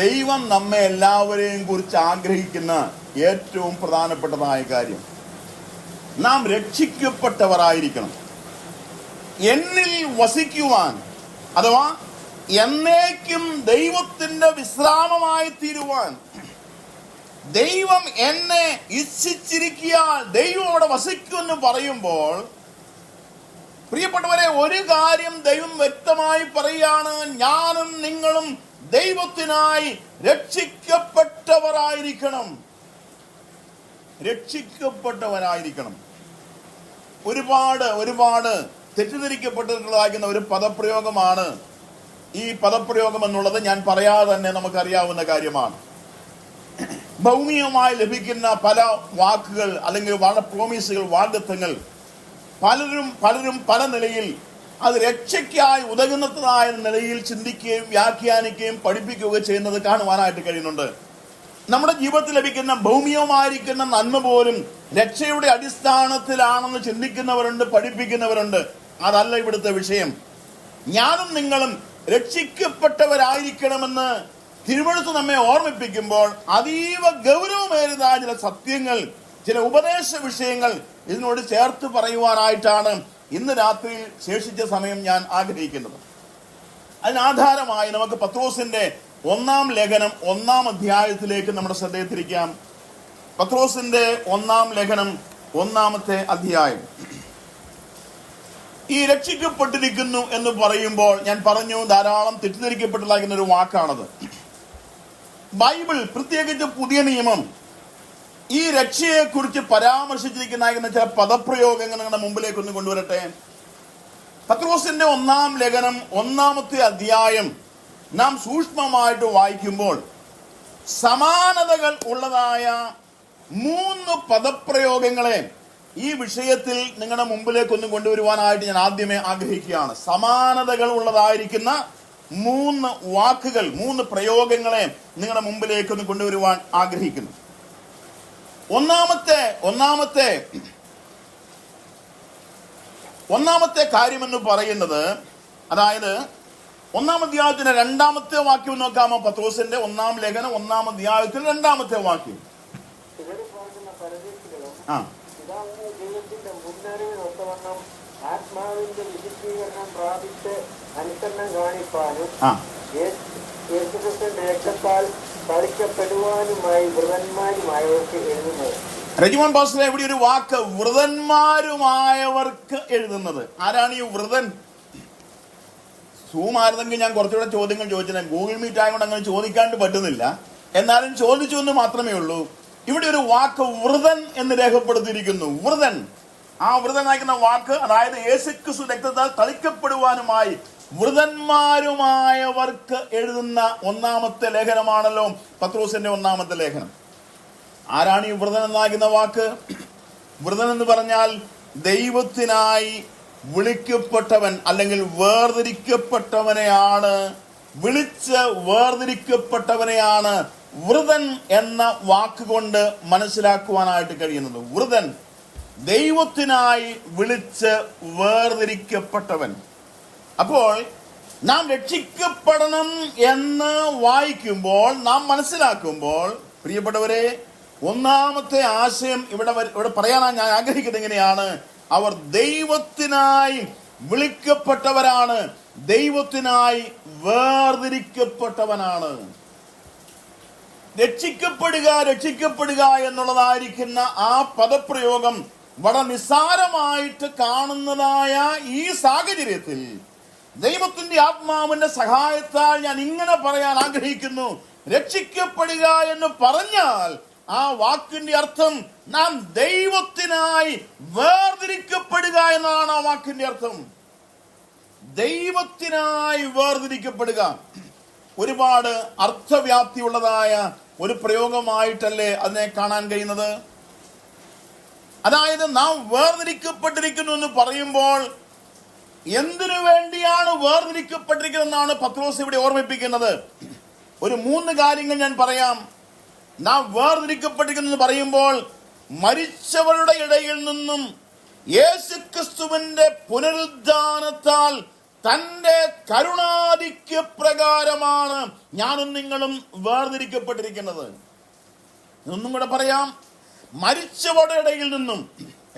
ദൈവം നമ്മെ എല്ലാവരെയും കുറിച്ച് ആഗ്രഹിക്കുന്ന ഏറ്റവും പ്രധാനപ്പെട്ടതായ കാര്യം. നാം രക്ഷിക്കപ്പെട്ടവരായിരിക്കണം. എന്നിൽ വസിക്കുവാൻ, അഥവാ എന്നേക്കും ദൈവത്തിന്റെ വിശ്രാമമായി തീരുവാൻ ദൈവം എന്നെ ഇച്ഛിച്ചിരിക്കാൻ ദൈവം അവിടെ വസിക്കുമെന്ന് പറയുമ്പോൾ, പ്രിയപ്പെട്ടവരെ, ഒരു കാര്യം ദൈവം വ്യക്തമായി പറയുകയാണ്: ഞാനും നിങ്ങളും ദൈവത്തിനായി രക്ഷിക്കപ്പെട്ടവരായിരിക്കണം. രക്ഷിക്കപ്പെട്ടവരായിരിക്കണം. ഒരുപാട് തെറ്റിദ്ധരിക്കപ്പെട്ടിട്ടുള്ളതാകുന്ന ഒരു പദപ്രയോഗമാണ് ഈ പദപ്രയോഗം എന്നുള്ളത്. ഞാൻ പറയാതെ തന്നെ നമുക്കറിയാവുന്ന കാര്യമാണ്. ഭൗമികമായി ലഭിക്കുന്ന പല വാക്കുകൾ അല്ലെങ്കിൽ പ്രോമിസുകൾ, വാഗ്ദത്തങ്ങൾ പലരും പല നിലയിൽ അത് രക്ഷയ്ക്കായി ഉതകുന്നതായ നിലയിൽ ചിന്തിക്കുകയും വ്യാഖ്യാനിക്കുകയും പഠിപ്പിക്കുകയും ചെയ്യുന്നത് കാണുവാനായിട്ട് കഴിയുന്നുണ്ട്. നമ്മുടെ ജീവിതത്തിൽ ലഭിക്കുന്ന ഭൗമികമായിരിക്കുന്ന നന്മ പോലും രക്ഷയുടെ അടിസ്ഥാനത്തിലാണെന്ന് ചിന്തിക്കുന്നവരുണ്ട്, പഠിപ്പിക്കുന്നവരുണ്ട്. അതല്ല ഇവിടുത്തെ വിഷയം. ഞാനും നിങ്ങളും രക്ഷിക്കപ്പെട്ടവരായിരിക്കണമെന്ന് തിരുവെഴുത്ത് നമ്മെ ഓർമ്മിപ്പിക്കുമ്പോൾ അതീവ ഗൗരവമേറിയ ചില സത്യങ്ങൾ, ചില ഉപദേശ വിഷയങ്ങൾ ഇതിനോട് ചേർത്ത് പറയുവാനായിട്ടാണ് ഇന്ന് രാത്രി ശേഷിച്ച സമയം ഞാൻ ആഗ്രഹിക്കുന്നത്. അതിനാധാരമായി നമുക്ക് പത്രോസിന്റെ 1-ാം ലേഖനം 1-ാം അധ്യായത്തിലേക്ക് നമ്മുടെ ശ്രദ്ധയെ തിരിക്കാം. പത്രോസിന്റെ 1-ാം ലേഖനം 1-ാമത്തെ അധ്യായം. ഈ രക്ഷിക്കപ്പെട്ടിരിക്കുന്നു എന്ന് പറയുമ്പോൾ ഞാൻ പറഞ്ഞു, ധാരാളം തെറ്റിദ്ധരിക്കപ്പെട്ടിരിക്കുന്ന ഒരു വാക്കാണത്. ബൈബിൾ, പ്രത്യേകിച്ച് പുതിയ നിയമം, ഈ രക്ഷയെ കുറിച്ച് പരാമർശിച്ചിരിക്കുന്ന ചില പദപ്രയോഗങ്ങൾ നിങ്ങളുടെ മുമ്പിലേക്ക് ഒന്ന് കൊണ്ടുവരട്ടെ. പത്രോസിന്റെ 1-ാം ലേഖനം 1-ാമത്തെ അധ്യായം നാം സൂക്ഷ്മമായിട്ട് വായിക്കുമ്പോൾ സമാനതകൾ ഉള്ളതായ 3 പദപ്രയോഗങ്ങളെ ഈ വിഷയത്തിൽ നിങ്ങളുടെ മുമ്പിലേക്ക് ഒന്ന് കൊണ്ടുവരുവാനായിട്ട് ഞാൻ ആദ്യമേ ആഗ്രഹിക്കുകയാണ്. സമാനതകൾ ഉള്ളതായിരിക്കുന്ന 3 വാക്കുകൾ, 3 പ്രയോഗങ്ങളെ നിങ്ങളുടെ മുമ്പിലേക്ക് ഒന്ന് കൊണ്ടുവരുവാൻ ആഗ്രഹിക്കുന്നു. ഒന്നാമത്തെ കാര്യമെന്ന് പറയുന്നത്, അതായത് 1-ാം അധ്യായത്തിന്റെ 2-ാമത്തെ വാക്യം നോക്കാമോ? പത്രോസിന്റെ 1-ാം ലേഖനം 1-ാം അധ്യായത്തിൽ 2-ാമത്തെ വാക്യം. ദൈവത്തിന്റെ മുന്നറിവിനൊത്തവണ്ണം ആത്മാവിന്റെ വിശുദ്ധീകരണം പ്രാപിച്ച് അനുസരണം കാണിപ്പാനും യേശുക്രിസ്തുവിന്റെ രക്തത്താൽ തളിക്കപ്പെടുവാനുമായി വൃതന്മാരുമായവർക്ക് എഴുതുന്നത്. റജിമോൻ പാസ്റ്റർ, ഇവിടെ ഒരു വാക്ക്, വൃതന്മാരുമായവർക്ക് എഴുതുന്നത്. ആരാണ് ഈ വൃതൻ? സൂം ആയിരുന്നെങ്കിൽ ഞാൻ കുറച്ചുകൂടെ ചോദ്യങ്ങൾ ചോദിച്ചത്. ഗൂഗിൾ മീറ്റ് ആയതുകൊണ്ട് അങ്ങനെ ചോദിക്കാണ്ട് പറ്റുന്നില്ല. എന്നാലും ചോദിച്ചു എന്ന് മാത്രമേ ഉള്ളൂ. ഇവിടെ ഒരു വാക്ക് വൃതൻ എന്ന് രേഖപ്പെടുത്തിയിരിക്കുന്നു. വൃതൻ, ആ വൃതൻ അയക്കുന്ന വാക്ക്, അതായത് യേശുക്രിസ്തു രക്തത്താൽ തളിക്കപ്പെടുവാനുമായി വൃതന്മാരുമായവർക്ക് എഴുതുന്ന 1-ാമത്തെ ലേഖനമാണല്ലോ പത്രോസിന്റെ 1-ാമത്തെ ലേഖനം. ആരാണ് ഈ വൃതൻ എന്നാകുന്ന വാക്ക്? വൃതൻ എന്ന് പറഞ്ഞാൽ ദൈവത്തിനായി വിളിക്കപ്പെട്ടവൻ അല്ലെങ്കിൽ വേർതിരിക്കപ്പെട്ടവനെയാണ്, വിളിച്ച് വേർതിരിക്കപ്പെട്ടവനെയാണ് വൃതൻ എന്ന വാക്കുകൊണ്ട് മനസ്സിലാക്കുവാനായിട്ട് കഴിയുന്നത്. വൃതൻ, ദൈവത്തിനായി വിളിച്ച് വേർതിരിക്കപ്പെട്ടവൻ. അപ്പോൾ നാം രക്ഷിക്കപ്പെടണം എന്ന് വായിക്കുമ്പോൾ, നാം മനസ്സിലാക്കുമ്പോൾ, പ്രിയപ്പെട്ടവരെ, 1-ാമത്തെ ആശയം ഇവിടെ പറയാനാണ് ഞാൻ ആഗ്രഹിക്കുന്നത്. എങ്ങനെയാണ്? അവർ ദൈവത്തിനായി വിളിക്കപ്പെട്ടവരാണ്, ദൈവത്തിനായി വേർതിരിക്കപ്പെട്ടവനാണ്. രക്ഷിക്കപ്പെടുക എന്നുള്ളതായിരിക്കുന്ന ആ പദപ്രയോഗം വളരെ നിസ്സാരമായിട്ട് കാണുന്നതായ ഈ സാഹചര്യത്തിൽ ദൈവത്തിന്റെ ആത്മാവിന്റെ സഹായത്താൽ ഞാൻ ഇങ്ങനെ പറയാൻ ആഗ്രഹിക്കുന്നു. രക്ഷിക്കപ്പെടുക എന്ന് പറഞ്ഞാൽ ആ വാക്കിന്റെ അർത്ഥം നാം ദൈവത്തിനായി വേർതിരിക്കപ്പെടുക എന്നാണ്. ആ വാക്കിന്റെ അർത്ഥം ദൈവത്തിനായി വേർതിരിക്കപ്പെടുക. ഒരുപാട് അർത്ഥവ്യാപ്തിയുള്ളതായ ഒരു പ്രയോഗമായിട്ടല്ലേ അതിനെ കാണാൻ കഴിയുന്നത്. അതായത് നാം വേർതിരിക്കപ്പെട്ടിരിക്കുന്നു എന്ന് പറയുമ്പോൾ എന്തിനു വേണ്ടിയാണ് വേർതിരിക്കപ്പെട്ടിരിക്കുന്നതെന്നാണ് പത്രോസ് ഇവിടെ ഓർമ്മിപ്പിക്കുന്നത്. ഒരു 3 കാര്യങ്ങൾ ഞാൻ പറയാം. നാം വേർതിരിക്കപ്പെട്ടിരിക്കുന്നു പറയുമ്പോൾ മരിച്ചവരുടെ ഇടയിൽ നിന്നും യേശുക്രിസ്തുവിന്റെ പുനരുദ്ധാനത്താൽ തന്റെ കരുണാധിക്യ പ്രകാരമാണ് ഞാനും നിങ്ങളും വേർതിരിക്കപ്പെട്ടിരിക്കുന്നത്. ഒന്നും കൂടെ പറയാം. മരിച്ചവരുടെ ഇടയിൽ നിന്നും,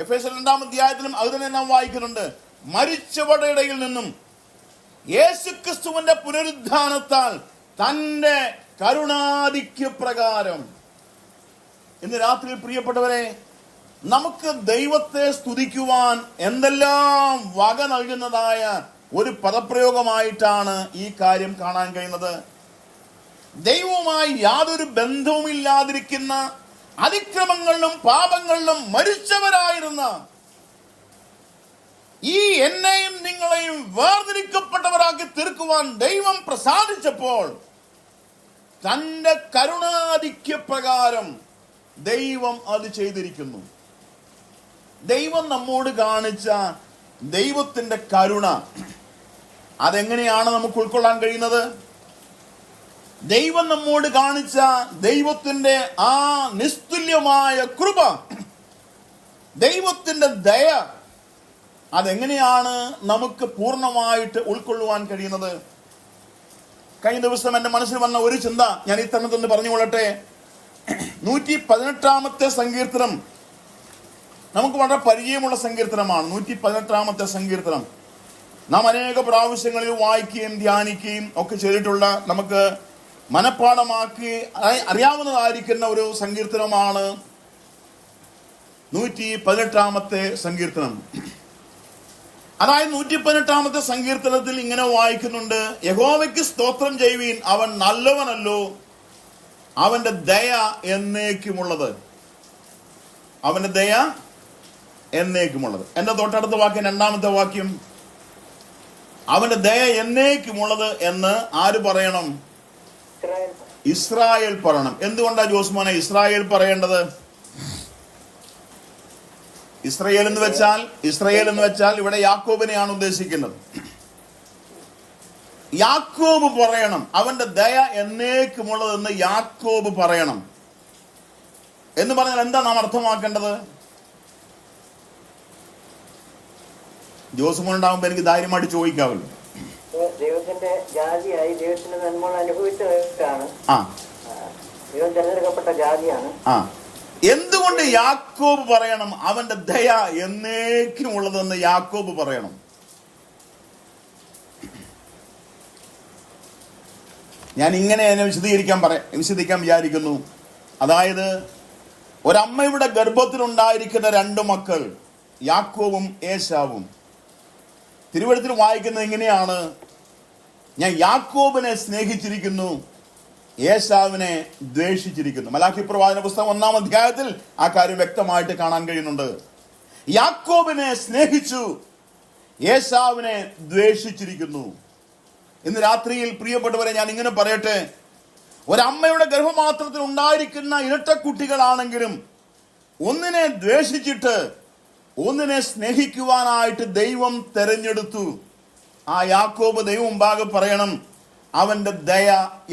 എഫേസ്യർ 2-ാം അധ്യായത്തിലും അത് തന്നെ നാം വായിക്കുന്നുണ്ട്. മരിച്ചവരുടെ ഇടയിൽ നിന്നും യേശുക്രിസ്തുവിന്റെ പുനരുദ്ധാനത്താൽ തന്റെ കരുണാധിക്യ പ്രകാരം. ഇന്ന് രാത്രി പ്രിയപ്പെട്ടവരെ, നമുക്ക് ദൈവത്തെ സ്തുതിക്കുവാൻ എന്തെല്ലാം വക നൽകുന്നതായ ഒരു പദപ്രയോഗമായിട്ടാണ് ഈ കാര്യം കാണാൻ കഴിയുന്നത്. ദൈവവുമായി യാതൊരു ബന്ധവുമില്ലാതിരിക്കുന്ന, അതിക്രമങ്ങളിലും പാപങ്ങളിലും മരിച്ചവരായിരുന്ന ഈ എന്നെയും നിങ്ങളെയും വേർതിരിക്കപ്പെട്ടവരാക്കി തീർക്കുവാൻ ദൈവം പ്രസാദിച്ചപ്പോൾ തന്റെ കരുണാധിക്യ പ്രകാരം ദൈവം അത് ചെയ്തിരിക്കുന്നു. ദൈവം നമ്മോട് കാണിച്ച ദൈവത്തിന്റെ കരുണ അതെങ്ങനെയാണ് നമുക്ക് ഉൾക്കൊള്ളാൻ കഴിയുന്നത്? ദൈവം നമ്മോട് കാണിച്ച ദൈവത്തിന്റെ ആ നിസ്തുല്യമായ കൃപ, ദൈവത്തിന്റെ ദയ, അതെങ്ങനെയാണ് നമുക്ക് പൂർണ്ണമായിട്ട് ഉൾക്കൊള്ളുവാൻ കഴിയുന്നത്? കഴിഞ്ഞ ദിവസം എന്റെ മനസ്സിൽ വന്ന ഒരു ചിന്ത ഞാൻ ഈ തരണത്തൊന്ന് പറഞ്ഞുകൊള്ളട്ടെ. 118-ാമത്തെ സങ്കീർത്തനം നമുക്ക് വളരെ പരിചയമുള്ള സങ്കീർത്തനമാണ് 118 സങ്കീർത്തനം. നാം അനേക പ്രാവശ്യങ്ങളിൽ വായിക്കുകയും ധ്യാനിക്കുകയും ഒക്കെ ചെയ്തിട്ടുള്ള, നമുക്ക് മനഃപ്പാഠമാക്കി അറിയാവുന്നതായിരിക്കുന്ന ഒരു സങ്കീർത്തനമാണ് 118 സങ്കീർത്തനം. അതായത് 118 സങ്കീർത്തനത്തിൽ ഇങ്ങനെ വായിക്കുന്നുണ്ട്: യഹോവയ്ക്ക് സ്തോത്രം ചെയ്യുവീൻ, അവൻ നല്ലവനല്ലോ, അവന്റെ ദയ എന്നേക്കുമുള്ളത്. അവന്റെ ദയ എന്നേക്കുമുള്ളത്. എന്റെ തൊട്ടടുത്ത വാക്യം, രണ്ടാമത്തെ വാക്യം, അവന്റെ ദയ എന്നേക്കുമുള്ളത് എന്ന് ആര് പറയണം? ഇസ്രായേൽ പറയണം. എന്തുകൊണ്ടാ ജോസ്മോനെ ഇസ്രായേൽ പറയേണ്ടത്? ഇസ്രായേൽ എന്ന് വെച്ചാൽ ഇവിടെ യാക്കോബിനെയാണ് ഉദ്ദേശിക്കുന്നത്. യാക്കോബ് പറയണം അവന്റെ ദയ എന്നേക്കുമുള്ളതെന്ന് യാക്കോബ് പറയണം എന്ന് പറഞ്ഞാൽ എന്താ നാം അർത്ഥമാക്കേണ്ടത്? ജോസ്മോനുണ്ടാകുമ്പോ എനിക്ക് ധൈര്യമായിട്ട് ചോദിക്കാമല്ലോ. ദൈവത്തിന്റെ ജാതിയായി ദൈവത്തിന്റെ നന്മകൾ അനുഭവിച്ചതാണ്. ദൈവം തിരഞ്ഞെടുക്കപ്പെട്ട ജാതിയാണ്. എന്തുകൊണ്ട് യാക്കോബ് പറയണം അവന്റെ ദയ എന്നേക്കുമുള്ളതെന്ന് യാക്കോബ് പറയണം? ഞാൻ ഇങ്ങനെ അതിനെ വിശദീകരിക്കാൻ വിചാരിക്കുന്നു. അതായത് ഒരമ്മയുടെ ഗർഭത്തിലുണ്ടായിരിക്കുന്ന 2 മക്കൾ, യാക്കോബും ഏശാവും. തിരുവചനത്തിൽ വായിക്കുന്നത് ഇങ്ങനെയാണ്: ഞാൻ യാക്കോബിനെ സ്നേഹിച്ചിരിക്കുന്നു, ഏശാവിനെ ദ്വേഷിച്ചിരിക്കുന്നു. മലാഖി പ്രവാചന പുസ്തകം 1-ാം അധ്യായത്തിൽ ആ കാര്യം വ്യക്തമായിട്ട് കാണാൻ കഴിയുന്നുണ്ട്. യാക്കോബിനെ സ്നേഹിച്ചു, ഏശാവിനെ ദ്വേഷിച്ചിരിക്കുന്നു. ഇന്ന് രാത്രിയിൽ പ്രിയപ്പെട്ടവരെ ഞാൻ ഇങ്ങനെ പറയട്ടെ, ഒരമ്മയുടെ ഗർഭപാത്രത്തിൽ ഉണ്ടായിരിക്കുന്ന ഇരട്ടക്കുട്ടികളാണെങ്കിലും ഒന്നിനെ ദ്വേഷിച്ചിട്ട് ഒന്നിനെ സ്നേഹിക്കുവാനായിട്ട് ദൈവം തെരഞ്ഞെടുത്തു. ആ യാക്കോബ് ദൈവം മുമ്പാകെ പറയണം അവന്റെ ദയ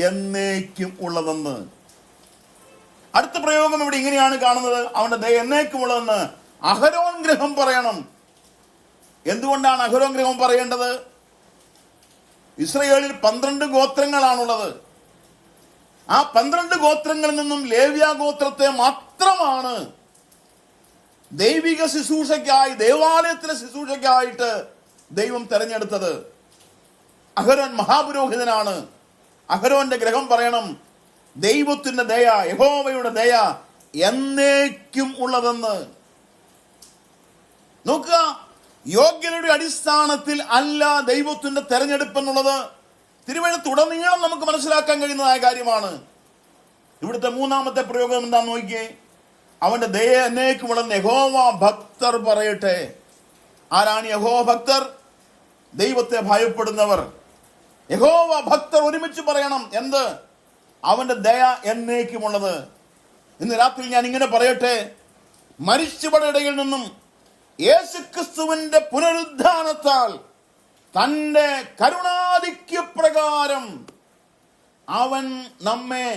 എന്നേക്കും ഉള്ളതെന്ന്. അടുത്ത പ്രയോഗം ഇവിടെ ഇങ്ങനെയാണ് കാണുന്നത്: അവന്റെ ദയ എന്നേക്കും ഉള്ളതെന്ന് അഹരോൻ ഗൃഹം പറയണം. എന്തുകൊണ്ടാണ് അഹരോൻ ഗൃഹം പറയേണ്ടത്? ഇസ്രായേലിൽ 12 ഗോത്രങ്ങളാണുള്ളത്. ആ 12 ഗോത്രങ്ങളിൽ നിന്നും ലേവ്യ ഗോത്രത്തെ മാത്രമാണ് ദൈവിക ശുശ്രൂഷയ്ക്കായി, ദേവാലയത്തിലെ ശുശ്രൂഷയ്ക്കായിട്ട് ദൈവം തെരഞ്ഞെടുത്തത്. അഹരോൻ മഹാപുരോഹിതനാണ്. അഹരോന്റെ ഗ്രഹം പറയണം ദൈവത്തിന്റെ ദയ, യഹോവയുടെ ദയ എന്നേക്കും ഉള്ളതെന്ന്. നോക്കുക, യോഗ്യതയുടെ അടിസ്ഥാനത്തിൽ അല്ല ദൈവത്തിന്റെ തെരഞ്ഞെടുപ്പ് എന്നുള്ളത് തിരുവചനത്തുടനീളം നമുക്ക് മനസ്സിലാക്കാൻ കഴിയുന്നതായ കാര്യമാണ്. ഇവിടുത്തെ 3-ാമത്തെ പ്രയോഗം എന്താന്ന് നോക്കിയേ: അവന്റെ ദയ എന്നേക്കുമുള്ളതെന്ന് യഹോവ ഭക്തർ പറയട്ടെ. ആരാണ് യഹോവ ഭക്തർ? ദൈവത്തെ ഭയപ്പെടുന്നവർ. യഹോവ ഭക്തർ ഒരുമിച്ച് പറയണം എന്ത്? അവന്റെ ദയ എന്നേക്കുമുള്ളത്. ഇന്ന് രാത്രി ഞാൻ ഇങ്ങനെ പറയട്ടെ: മരിച്ചവരുടെ ഇടയിൽ നിന്നും യേശുക്രിസ്തുവിന്റെ പുനരുദ്ധാനത്താൽ തന്റെ കരുണാധിക്യപ്രകാരം അവൻ നമ്മെ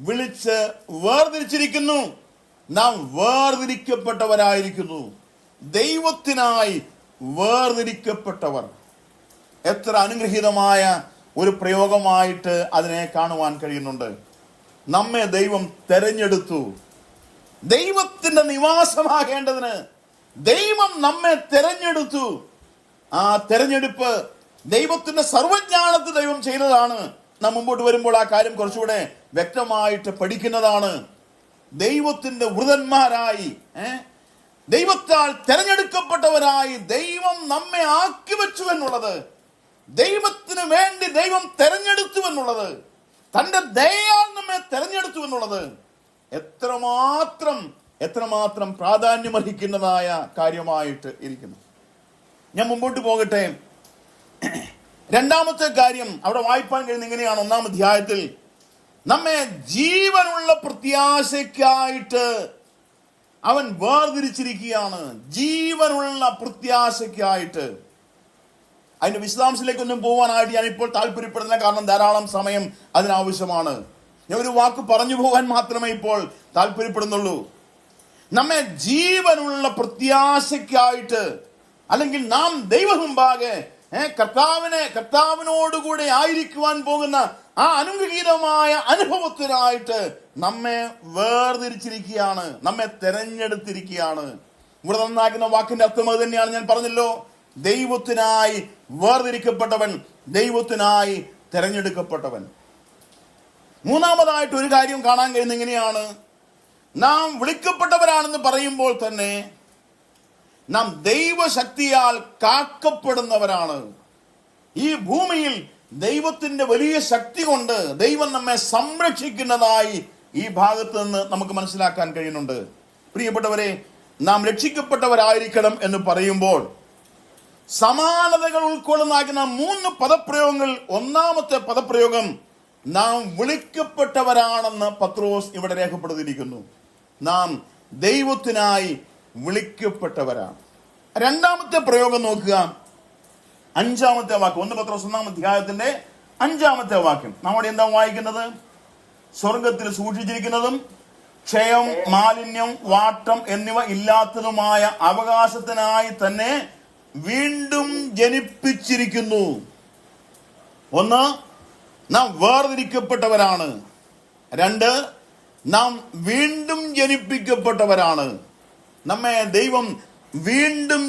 വിളിച്ച് വേർതിരിച്ചിരിക്കുന്നു. നാം വേർതിരിക്കപ്പെട്ടവരായിരിക്കുന്നു, ദൈവത്തിനായി വേർതിരിക്കപ്പെട്ടവർ. എത്ര അനുഗ്രഹീതമായ ഒരു പ്രയോഗമായിട്ട് അതിനെ കാണുവാൻ കഴിയുന്നുണ്ട്. നമ്മെ ദൈവം തെരഞ്ഞെടുത്തു. ദൈവത്തിന്റെ നിവാസമാകേണ്ടതിന് ദൈവം നമ്മെ തെരഞ്ഞെടുത്തു. ആ തെരഞ്ഞെടുപ്പ് ദൈവത്തിന്റെ സർവജ്ഞാനത്തിൽ ദൈവം ചെയ്തതാണ്. നാം മുമ്പോട്ട് വരുമ്പോൾ ആ കാര്യം കുറച്ചുകൂടെ വ്യക്തമായിട്ട് പഠിക്കുന്നതാണ്. ദൈവത്തിന്റെ വൃതന്മാരായി, ദൈവത്താൽ തെരഞ്ഞെടുക്കപ്പെട്ടവരായി ദൈവം നമ്മെ ആക്കി വെച്ചു എന്നുള്ളത്, ദൈവത്തിന് വേണ്ടി ദൈവം തെരഞ്ഞെടുത്തു എന്നുള്ളത്, തന്റെ ദയയാൽ നമ്മെ തെരഞ്ഞെടുത്തു എന്നുള്ളത് എത്രമാത്രം പ്രാധാന്യമർഹിക്കുന്നതായ കാര്യമായിട്ട് ഇരിക്കുന്നു. ഞാൻ മുമ്പോട്ട് പോകട്ടെ. 2-ാമത്തെ കാര്യം അവിടെ വായിപ്പാൻ കഴിയുന്ന ഇങ്ങനെയാണ്. 1-ാം അധ്യായത്തിൽ നമ്മെ ജീവനുള്ള പ്രത്യാശയ്ക്കായിട്ട് അവൻ വേർതിരിച്ചിരിക്കുകയാണ്. ജീവനുള്ള പ്രത്യാശയ്ക്കായിട്ട്. അതിന്റെ വിശദാംശത്തിലേക്കൊന്നും പോകാനായിട്ട് ഞാൻ ഇപ്പോൾ താല്പര്യപ്പെടുന്നില്ല, കാരണം ധാരാളം സമയം അതിനാവശ്യമാണ്. ഞാൻ ഒരു വാക്ക് പറഞ്ഞു പോകാൻ മാത്രമേ ഇപ്പോൾ താല്പര്യപ്പെടുന്നുള്ളൂ. നമ്മെ ജീവനുള്ള പ്രത്യാശയ്ക്കായിട്ട്, അല്ലെങ്കിൽ നാം ദൈവം മുമ്പാകെ കർത്താവിനോടുകൂടെ ആയിരിക്കുവാൻ പോകുന്ന ആ അനുഗ്രഹീതമായ അനുഭവത്തിനായിട്ട് നമ്മെ വേർതിരിച്ചിരിക്കുകയാണ്, നമ്മെ തെരഞ്ഞെടുത്തിരിക്കുകയാണ്. ഇവിടെ നന്നാക്കുന്ന വാക്കിന്റെ അർത്ഥം അത് തന്നെയാണ്. ഞാൻ പറഞ്ഞല്ലോ, ദൈവത്തിനായി വേർതിരിക്കപ്പെട്ടവൻ, ദൈവത്തിനായി തെരഞ്ഞെടുക്കപ്പെട്ടവൻ. മൂന്നാമതായിട്ട് ഒരു കാര്യം കാണാൻ കഴിയുന്ന എങ്ങനെയാണ്, നാം വിളിക്കപ്പെട്ടവരാണെന്ന് പറയുമ്പോൾ തന്നെ നാം ദൈവശക്തിയാൽ കാക്കപ്പെടുന്നവരാണ്. ഈ ഭൂമിയിൽ ദൈവത്തിന്റെ വലിയ ശക്തി കൊണ്ട് ദൈവം നമ്മെ സംരക്ഷിക്കുന്നതായി ഈ ഭാഗത്ത് നിന്ന് നമുക്ക് മനസ്സിലാക്കാൻ കഴിയുന്നുണ്ട്. പ്രിയപ്പെട്ടവരെ, നാം രക്ഷിക്കപ്പെട്ടവരായിരിക്കണം എന്ന് പറയുമ്പോൾ സമാനതകൾ ഉൾക്കൊള്ളുന്ന 3 പദപ്രയോഗങ്ങൾ. ഒന്നാമത്തെ പദപ്രയോഗം നാം വിളിക്കപ്പെട്ടവരാണെന്ന് പത്രോസ് ഇവിടെ രേഖപ്പെടുത്തിയിരിക്കുന്നു. നാം ദൈവത്തിനായി വിളിക്കപ്പെട്ടവരാണ്. രണ്ടാമത്തെ പ്രയോഗം നോക്കുക, 5-ാമത്തെ വാക്യം. 1 പത്രോസ് 1-ാം അധ്യായത്തിന്റെ 5-ാമത്തെ വാക്യം. നമ്മുടെ എന്താ വായിക്കുന്നത്? സ്വർഗത്തിൽ സൂക്ഷിച്ചിരിക്കുന്നതും ക്ഷയം, മാലിന്യം, വാട്ടം എന്നിവ ഇല്ലാത്തതുമായ അവകാശത്തിനായി തന്നെ വീണ്ടും ജനിപ്പിച്ചിരിക്കുന്നു. 1, നാം വേർതിരിക്കപ്പെട്ടവരാണ്. 2, നാം വീണ്ടും ജനിപ്പിക്കപ്പെട്ടവരാണ്. നമ്മെ ദൈവം വീണ്ടും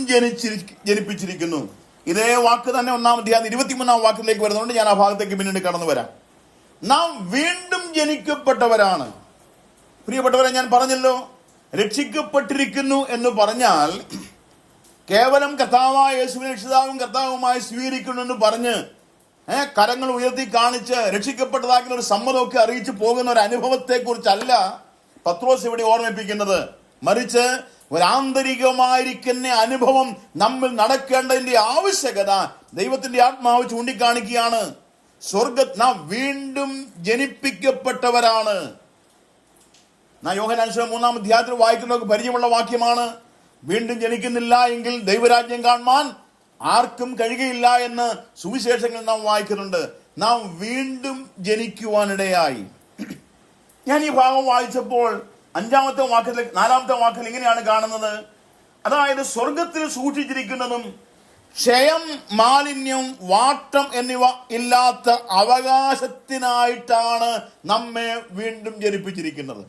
ജനിപ്പിച്ചിരിക്കുന്നു. ഇതേ വാക്ക് തന്നെ 1-ാം അധ്യായം 23-ാം വാക്കിലേക്ക് വരുന്നതുകൊണ്ട് ഞാൻ ആ ഭാഗത്തേക്ക് പിന്നീട് കടന്നു വരാം. നാം വീണ്ടും ജനിക്കപ്പെട്ടവരാണ്. പ്രിയപ്പെട്ടവരെ, ഞാൻ പറഞ്ഞല്ലോ, രക്ഷിക്കപ്പെട്ടിരിക്കുന്നു എന്ന് പറഞ്ഞാൽ കേവലം കർത്താവായ യേശുവിനെ രക്ഷിതാവും കർത്താവുമായി സ്വീകരിക്കുന്നു എന്ന് പറഞ്ഞ് കരങ്ങൾ ഉയർത്തി കാണിച്ച് രക്ഷിക്കപ്പെട്ടതാക്കുന്ന ഒരു സമ്മതമൊക്കെ അറിയിച്ചു പോകുന്ന ഒരു അനുഭവത്തെ കുറിച്ചല്ല പത്രോസ് ഇവിടെ ഓർമ്മിപ്പിക്കുന്നത്. മറിച്ച് ഒരു ആന്തരികമായിരിക്കുന്ന അനുഭവം നമ്മിൽ നടക്കേണ്ടതിന്റെ ആവശ്യകത ദൈവത്തിന്റെ ആത്മാവ് ചൂണ്ടിക്കാണിക്കുകയാണ്. നാം വീണ്ടും ജനിപ്പിക്കപ്പെട്ടവരാണ്. യോഹന്നാൻ 3-ാം അധ്യായത്തിൽ വായിക്കുന്നവർക്ക് പരിചയമുള്ള വാക്യമാണ്. വീണ്ടും ജനിക്കുന്നില്ല എങ്കിൽ ദൈവരാജ്യം കാണുവാൻ ആർക്കും കഴിയുകയില്ല എന്ന് സുവിശേഷങ്ങളിൽ നാം വായിക്കുന്നുണ്ട്. നാം വീണ്ടും ജനിക്കുവാനിടയായി. ഞാൻ ഈ ഭാഗം വായിച്ചപ്പോൾ 5-ാമത്തെ വാക്യത്തിൽ 4-ാമത്തെ വാക്യത്തിൽ ഇങ്ങനെയാണ് കാണുന്നത്. അതായത് സ്വർഗത്തിൽ സൂക്ഷിച്ചിരിക്കുന്നതും ക്ഷയം, മാലിന്യം, വാട്ടം എന്നിവ ഇല്ലാത്ത അവകാശത്തിനായിട്ടാണ് നമ്മെ വീണ്ടും ജനിപ്പിച്ചിരിക്കുന്നത്.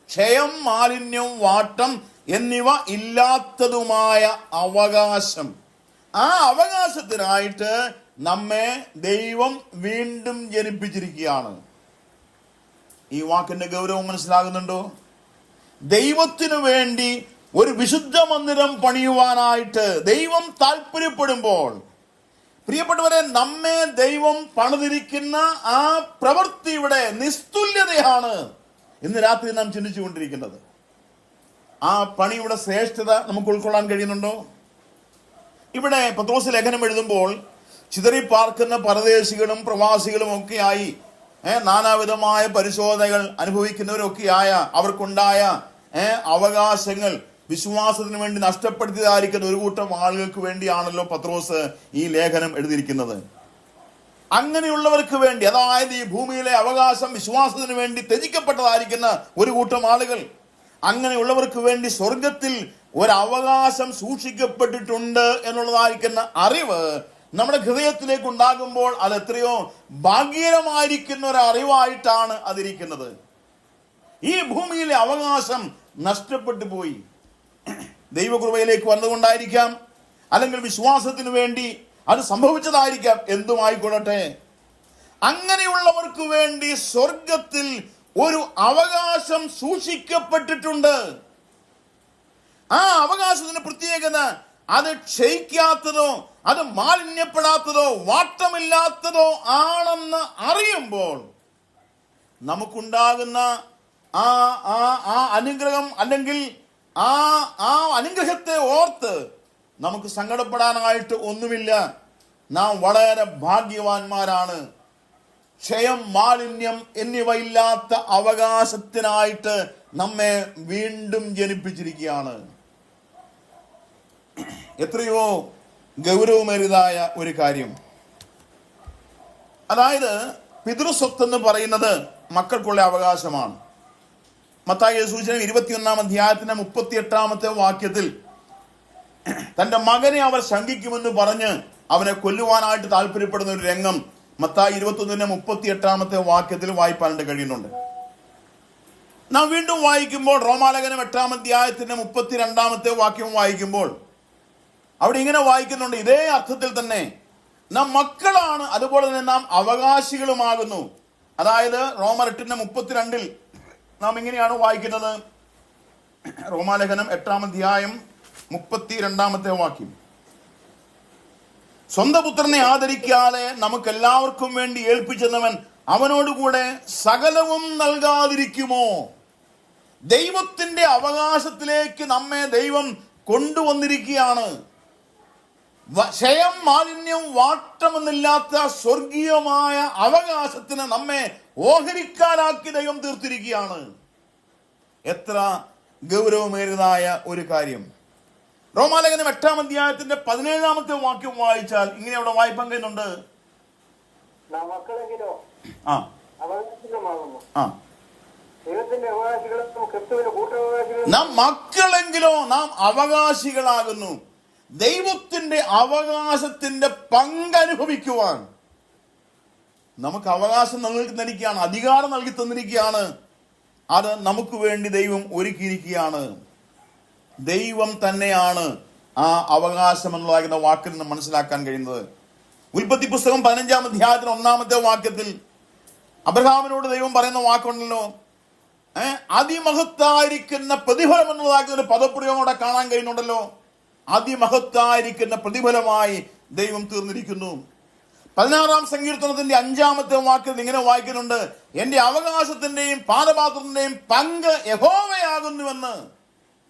ക്ഷയം, മാലിന്യം, വാട്ടം എന്നിവ ഇല്ലാത്തതുമായ അവകാശം. ആ അവകാശത്തിനായിട്ട് നമ്മെ ദൈവം വീണ്ടും ജനിപ്പിച്ചിരിക്കുകയാണ്. ഈ വാക്കിന്റെ ഗൗരവം മനസ്സിലാകുന്നുണ്ടോ? ദൈവത്തിനു വേണ്ടി ഒരു വിശുദ്ധ മന്ദിരം പണിയുവാനായിട്ട് ദൈവം താല്പര്യപ്പെടുമ്പോൾ, പ്രിയപ്പെട്ടവരെ, നമ്മെ ദൈവം പണിതിരിക്കുന്ന ആ പ്രവൃത്തിയുടെ നിസ്തുല്യതയാണ് ഇന്ന് രാത്രി നാം ചിന്തിച്ചുകൊണ്ടിരിക്കുന്നത്. ആ പണിയുടെ ശ്രേഷ്ഠത നമുക്ക് ഉൾക്കൊള്ളാൻ കഴിയുന്നുണ്ടോ? ഇവിടെ പത്രോസ് ലേഖനം എഴുതുമ്പോൾ ചിതറിപ്പാർക്കുന്ന പരദേശികളും പ്രവാസികളും ഒക്കെയായി നാനാവിധമായ പരിശോധനകൾ അനുഭവിക്കുന്നവരൊക്കെയായ അവർക്കുണ്ടായ അവകാശങ്ങൾ വിശ്വാസത്തിന് വേണ്ടി നഷ്ടപ്പെടുത്തിയതായിരിക്കുന്ന ഒരു കൂട്ടം ആളുകൾക്ക് വേണ്ടിയാണല്ലോ പത്രോസ് ഈ ലേഖനം എഴുതിയിരിക്കുന്നത്. അങ്ങനെയുള്ളവർക്ക് വേണ്ടി, അതായത് ഈ ഭൂമിയിലെ അവകാശം വിശ്വാസത്തിന് വേണ്ടി ത്യജിക്കപ്പെട്ടതായിരിക്കുന്ന ഒരു കൂട്ടം ആളുകൾ, അങ്ങനെയുള്ളവർക്ക് വേണ്ടി സ്വർഗത്തിൽ ഒരവകാശം സൂക്ഷിക്കപ്പെട്ടിട്ടുണ്ട് എന്നുള്ളതായിരിക്കുന്ന അറിവ് നമ്മുടെ ഹൃദയത്തിലേക്ക് ഉണ്ടാകുമ്പോൾ അത് എത്രയോ ഭാഗ്യകരമായിരിക്കുന്ന ഒരു അറിവായിട്ടാണ് അതിരിക്കുന്നത്. ഈ ഭൂമിയിലെ അവകാശം നഷ്ടപ്പെട്ടു പോയി. ദൈവകൃപയിലേക്ക് വന്നുകൊണ്ടായിരിക്കാം, അല്ലെങ്കിൽ വിശ്വാസത്തിന് വേണ്ടി അത് സംഭവിച്ചതായിരിക്കാം, എന്തുമായിക്കൊള്ളട്ടെ. അങ്ങനെയുള്ളവർക്ക് വേണ്ടി സ്വർഗത്തിൽ ഒരു അവകാശം സൂക്ഷിക്കപ്പെട്ടിട്ടുണ്ട്. ആ അവകാശത്തിന്റെ പ്രത്യേകത അത് ക്ഷയിക്കാത്തതോ അത് മാലിന്യപ്പെടാത്തതോ വാട്ടമില്ലാത്തതോ ആണെന്ന് അറിയുമ്പോൾ നമുക്കുണ്ടാകുന്ന ആ അനുഗ്രഹം, അല്ലെങ്കിൽ ആ അനുഗ്രഹത്തെ ഓർത്ത് നമുക്ക് സങ്കടപ്പെടാനായിട്ട് ഒന്നുമില്ല. നാം വളരെ ഭാഗ്യവാന്മാരാണ്. ക്ഷയം, മാലിന്യം എന്നിവ ഇല്ലാത്ത അവകാശത്തിനായിട്ട് നമ്മെ വീണ്ടും ജനിപ്പിച്ചിരിക്കുകയാണ്. എത്രയോ ഗൗരവമേറിയതായ ഒരു കാര്യം. അതായത് പിതൃസ്വത്ത് എന്ന് പറയുന്നത് മക്കൾക്കുള്ള അവകാശമാണ്. മത്തായി സൂചന 21-ാം അധ്യായത്തിന്റെ 38-ാമത്തെ വാക്യത്തിൽ തന്റെ മകനെ അവർ ശങ്കിക്കുമെന്ന് പറഞ്ഞ് അവനെ കൊല്ലുവാനായിട്ട് താല്പര്യപ്പെടുന്ന ഒരു രംഗം മത്തായി 21-ന്റെ 38-ാമത്തെ വാക്യത്തിൽ വായിപ്പാനായിട്ട് കഴിയുന്നുണ്ട്. നാം വീണ്ടും വായിക്കുമ്പോൾ റോമാലേഖനം 8-ാം അധ്യായത്തിന്റെ 32-ാമത്തെ വാക്യം വായിക്കുമ്പോൾ അവിടെ ഇങ്ങനെ വായിക്കുന്നുണ്ട്, ഇതേ അർത്ഥത്തിൽ തന്നെ നാം മക്കളാണ്, അതുപോലെ തന്നെ നാം അവകാശികളുമാകുന്നു. അതായത് റോമർ 8:32 നാം ഇങ്ങനെയാണ് വായിക്കുന്നത്. റോമാലേഖനം 8-ാം അധ്യായം 32-ാമത്തെ വാക്യം, സ്വന്തം പുത്രനെ ആദരിക്കാതെ നമുക്ക് എല്ലാവർക്കും വേണ്ടി ഏൽപ്പിച്ചെന്നവൻ അവനോടുകൂടെ സകലവും നൽകാതിരിക്കുമോ? ദൈവത്തിന്റെ അവകാശത്തിലേക്ക് നമ്മെ ദൈവം കൊണ്ടുവന്നിരിക്കുകയാണ്. ക്ഷയം, മാലിന്യം, വാട്ടമൊന്നില്ലാത്ത സ്വർഗീയമായ അവകാശത്തിന് നമ്മെ ഓഹരിക്കാരാക്കി ദൈവം തീർത്തിരിക്കുകയാണ്. എത്ര ഗൗരവമേറിയതായ ഒരു കാര്യം. റോമാലേഖനം 8-ാം അധ്യായത്തിന്റെ 17-ാമത്തെ വാക്യം വായിച്ചാൽ ഇങ്ങനെ അവിടെ വായിപ്പാൻ കഴിയുന്നുണ്ട്. നാം മക്കളെങ്കിലോ നാം അവകാശികളാകുന്നു. ദൈവത്തിന്റെ അവകാശത്തിന്റെ പങ്കനുഭവിക്കുവാൻ നമുക്ക് അവകാശം നൽകിയിരിക്കുകയാണ്, അധികാരം നൽകി തന്നിരിക്കുകയാണ്. അത് നമുക്ക് വേണ്ടി ദൈവം ഒരുക്കിയിരിക്കുകയാണ്. ദൈവം തന്നെയാണ് ആ അവകാശം എന്നുള്ളതാകുന്ന വാക്കിൽ നിന്ന് മനസ്സിലാക്കാൻ കഴിയുന്നത്. ഉൽപ്പത്തി പുസ്തകം 15-ാം അധ്യായത്തിന് 1-ാമത്തെ വാക്യത്തിൽ അബ്രഹാമിനോട് ദൈവം പറയുന്ന വാക്കുണ്ടല്ലോ, അതിമഹത്തായിരിക്കുന്ന പ്രതിഫലം എന്നുള്ളതാകുന്ന ഒരു പദപ്രയോഗം അവിടെ കാണാൻ കഴിയുന്നുണ്ടല്ലോ. അതിമഹത്തായിരിക്കുന്ന പ്രതിഫലമായി ദൈവം തീർന്നിരിക്കുന്നു. 16-ാം സങ്കീർത്തനത്തിന്റെ 5-ാമത്തെ വാക്യത്തിൽ ഇങ്ങനെ വായിക്കുന്നുണ്ട്, എന്റെ അവകാശത്തിന്റെയും പാനപാത്രത്തിന്റെയും പങ്ക് യഹോവയാകുന്നുവെന്ന്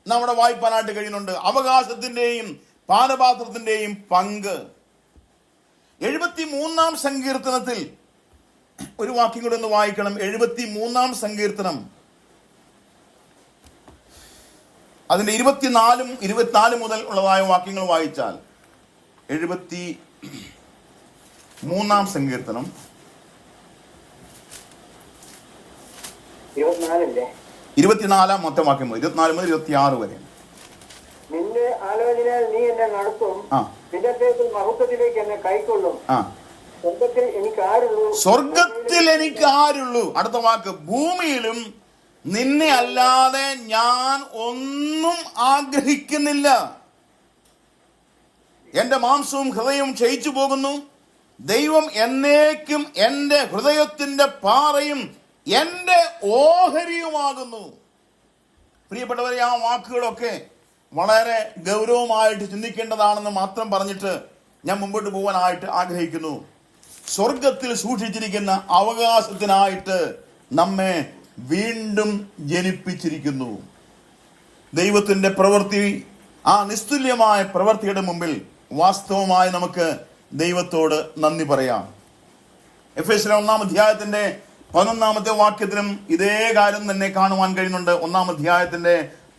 നമ്മുടെ വായിപ്പാനായിട്ട് കഴിയുന്നുണ്ട്. അവകാശത്തിന്റെയും പാനപാത്രത്തിന്റെയും പങ്ക്. 73-ാം സങ്കീർത്തനത്തിൽ ഒരു വാക്യം കൂടെ ഒന്ന് വായിക്കണം. 73-ാം സങ്കീർത്തനം അതിന്റെ 24 മുതൽ ഉള്ളതായ വാക്യങ്ങൾ വായിച്ചാൽ 73-ാം സങ്കീർത്തനം 24-ാം മൊത്തം വാക്യം 24 മുതൽ 26 വരെ. നിന്റെ ആലോചനയാൽ നീ എന്നെ നടത്തും, പിന്നത്തേക്ക് മഹത്വത്തിലേക്ക് എന്നെ കൈക്കൊള്ളും. സ്വർഗത്തിൽ എനിക്ക് ആരുള്ളൂ. അടുത്ത വാക്ക്, ഭൂമിയിലും നിന്നെ അല്ലാതെ ഞാൻ ഒന്നും ആഗ്രഹിക്കുന്നില്ല. എന്റെ മാംസവും ഹൃദയവും ക്ഷയിച്ചു പോകുന്നു. ദൈവം എന്നേക്കും എന്റെ ഹൃദയത്തിന്റെ പാറയും എന്റെ ഓഹരിയുമാകുന്നു. പ്രിയപ്പെട്ടവരെ, ആ വാക്കുകളൊക്കെ വളരെ ഗൗരവമായിട്ട് ചിന്തിക്കേണ്ടതാണെന്ന് മാത്രം പറഞ്ഞിട്ട് ഞാൻ മുമ്പോട്ട് പോകാനായിട്ട് ആഗ്രഹിക്കുന്നു. സ്വർഗത്തിൽ സൂക്ഷിച്ചിരിക്കുന്ന അവകാശത്തിനായിട്ട് നമ്മെ വീണ്ടും ജനിപ്പിച്ചിരിക്കുന്നു. ദൈവത്തിന്റെ പ്രവൃത്തി, ആ നിസ്തുല്യമായ പ്രവൃത്തിയുടെ മുമ്പിൽ വാസ്തവമായി നമുക്ക് ദൈവത്തോട് നന്ദി പറയാം. എഫേസ്യർ 1-ാം അധ്യായത്തിന്റെ 11-ാമത്തെ വാക്യത്തിലും ഇതേ കാര്യം തന്നെ കാണുവാൻ കഴിയുന്നുണ്ട്. 1-ാം അധ്യായത്തിന്റെ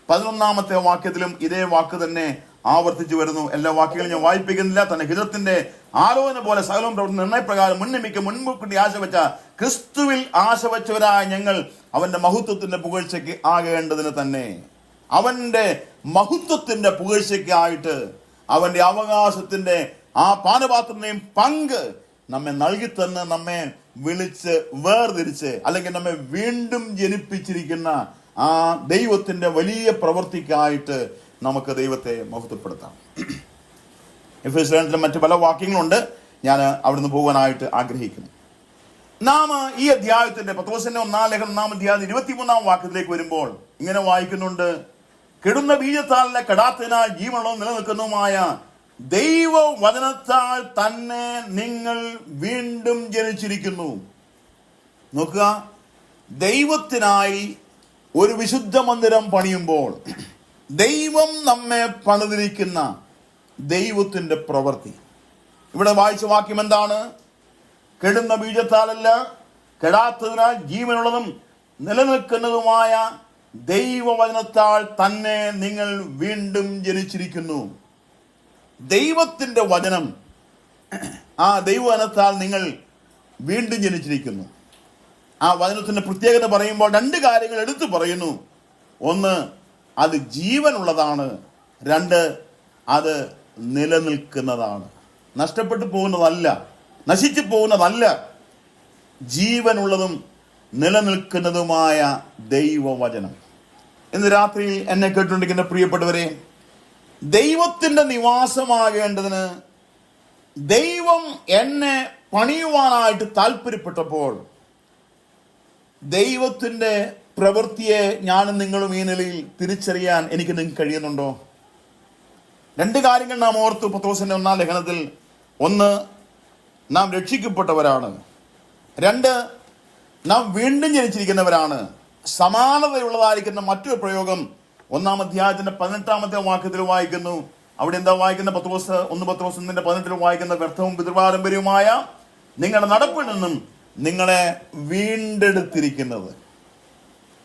11-ാമത്തെ വാക്യത്തിലും ഇതേ വാക്ക് തന്നെ ആവർത്തിച്ചു വരുന്നു. എല്ലാ വാക്യങ്ങളും ഞാൻ വായിപ്പിക്കുന്നില്ല. തന്റെ ഹിതത്തിന്റെ ആലോചന പോലെ സകലം പ്രവർത്തന നിർണയപ്രകാരം മുൻനിമിക്ക് മുൻകൂട്ടി ആശവച്ച ക്രിസ്തുവിൽ ആശവച്ചവരായ ഞങ്ങൾ അവന്റെ മഹത്വത്തിന്റെ പുകഴ്ചയ്ക്ക് ആകേണ്ടതിന് തന്നെ, അവന്റെ മഹത്വത്തിന്റെ പുകഴ്ചയ്ക്ക് ആയിട്ട് അവന്റെ അവകാശത്തിന്റെ ആ പാനപാത്രത്തിന്റെയും പങ്ക് നമ്മെ നൽകി തന്ന് നമ്മെ വിളിച്ച് വേർതിരിച്ച് അല്ലെങ്കിൽ നമ്മെ വീണ്ടും ജനിപ്പിച്ചിരിക്കുന്ന ആ ദൈവത്തിന്റെ വലിയ പ്രവൃത്തിക്കായിട്ട് നമുക്ക് ദൈവത്തെ മഹത്വപ്പെടുത്താം. എഫേസ്യരിലെ മറ്റു പല വാക്യങ്ങളുണ്ട്, ഞാൻ അവിടുന്ന് പോകാനായിട്ട് ആഗ്രഹിക്കുന്നു. നാം ഈ അധ്യായത്തിന്റെ പത്രോസിന്റെ 1-ാം ലേഖനം 1-ാം അധ്യായം 23-ാം വാക്യത്തിലേക്ക് വരുമ്പോൾ ഇങ്ങനെ വായിക്കുന്നുണ്ട്, കെടുന്ന ബീജത്താലിലെ കെടാത്തതിനാൽ ജീവനുള്ളതും നിലനിൽക്കുന്നതുമായ ദൈവവചനത്താൽ തന്നെ നിങ്ങൾ വീണ്ടും ജനിച്ചിരിക്കുന്നു. നോക്കുക, ദൈവത്തിനായി ഒരു വിശുദ്ധ മന്ദിരം പണിയുമ്പോൾ ദൈവം നമ്മെ പണിതിരിക്കുന്ന ദൈവത്തിന്റെ പ്രവൃത്തി. ഇവിടെ വായിച്ച വാക്യം എന്താണ്? കെടുന്ന ബീജത്താലല്ല, കെടാത്തതിനാൽ ജീവനുള്ളതും നിലനിൽക്കുന്നതുമായ ദൈവവചനത്താൽ തന്നെ നിങ്ങൾ വീണ്ടും ജനിച്ചിരിക്കുന്നു. ദൈവത്തിന്റെ വചനം, ആ ദൈവവചനത്താൽ നിങ്ങൾ വീണ്ടും ജനിച്ചിരിക്കുന്നു. ആ വചനത്തിന്റെ പ്രത്യേകത പറയുമ്പോൾ 2 കാര്യങ്ങൾ എടുത്തു പറയുന്നു. 1, അത് ജീവനുള്ളതാണ്. 2, അത് നിലനിൽക്കുന്നതാണ്. നഷ്ടപ്പെട്ടു പോകുന്നതല്ല, നശിച്ചു പോകുന്നതല്ല. ജീവനുള്ളതും നിലനിൽക്കുന്നതുമായ ദൈവവചനം. ഇന്ന് രാത്രിയിൽ എന്നെ കേട്ടുകൊണ്ടിരിക്കുന്ന പ്രിയപ്പെട്ടവരെ, ദൈവത്തിൻ്റെ നിവാസമാകേണ്ടതിന് ദൈവം എന്നെ പണിയുവാനായിട്ട് താല്പര്യപ്പെട്ടപ്പോൾ ദൈവത്തിൻ്റെ പ്രവൃത്തിയെ ഞാനും നിങ്ങളും ഈ നിലയിൽ തിരിച്ചറിയാൻ എനിക്ക് നിങ്ങൾക്ക് കഴിയുന്നുണ്ടോ? രണ്ട് കാര്യങ്ങൾ നാം ഓർത്തു പത്രോസിന്റെ 1-ാം ലേഖനത്തിൽ. ഒന്ന്, നാം രക്ഷിക്കപ്പെട്ടവരാണ്. രണ്ട്, നാം വീണ്ടും ജനിച്ചിരിക്കുന്നവരാണ്. സമാനതയുള്ളതായിരിക്കുന്ന മറ്റൊരു പ്രയോഗം 1-ാം അധ്യായത്തിന്റെ 18-ാമത്തെ വാക്യത്തിൽ വായിക്കുന്നു. അവിടെ എന്താ വായിക്കുന്ന? 1 പത്രോസ് 1:18 വായിക്കുന്ന, വ്യർത്ഥവും പിതൃപാരമ്പര്യവുമായ നിങ്ങളുടെ നടപ്പിൽ നിന്നും നിങ്ങളെ വീണ്ടെടുത്തിരിക്കുന്നത്.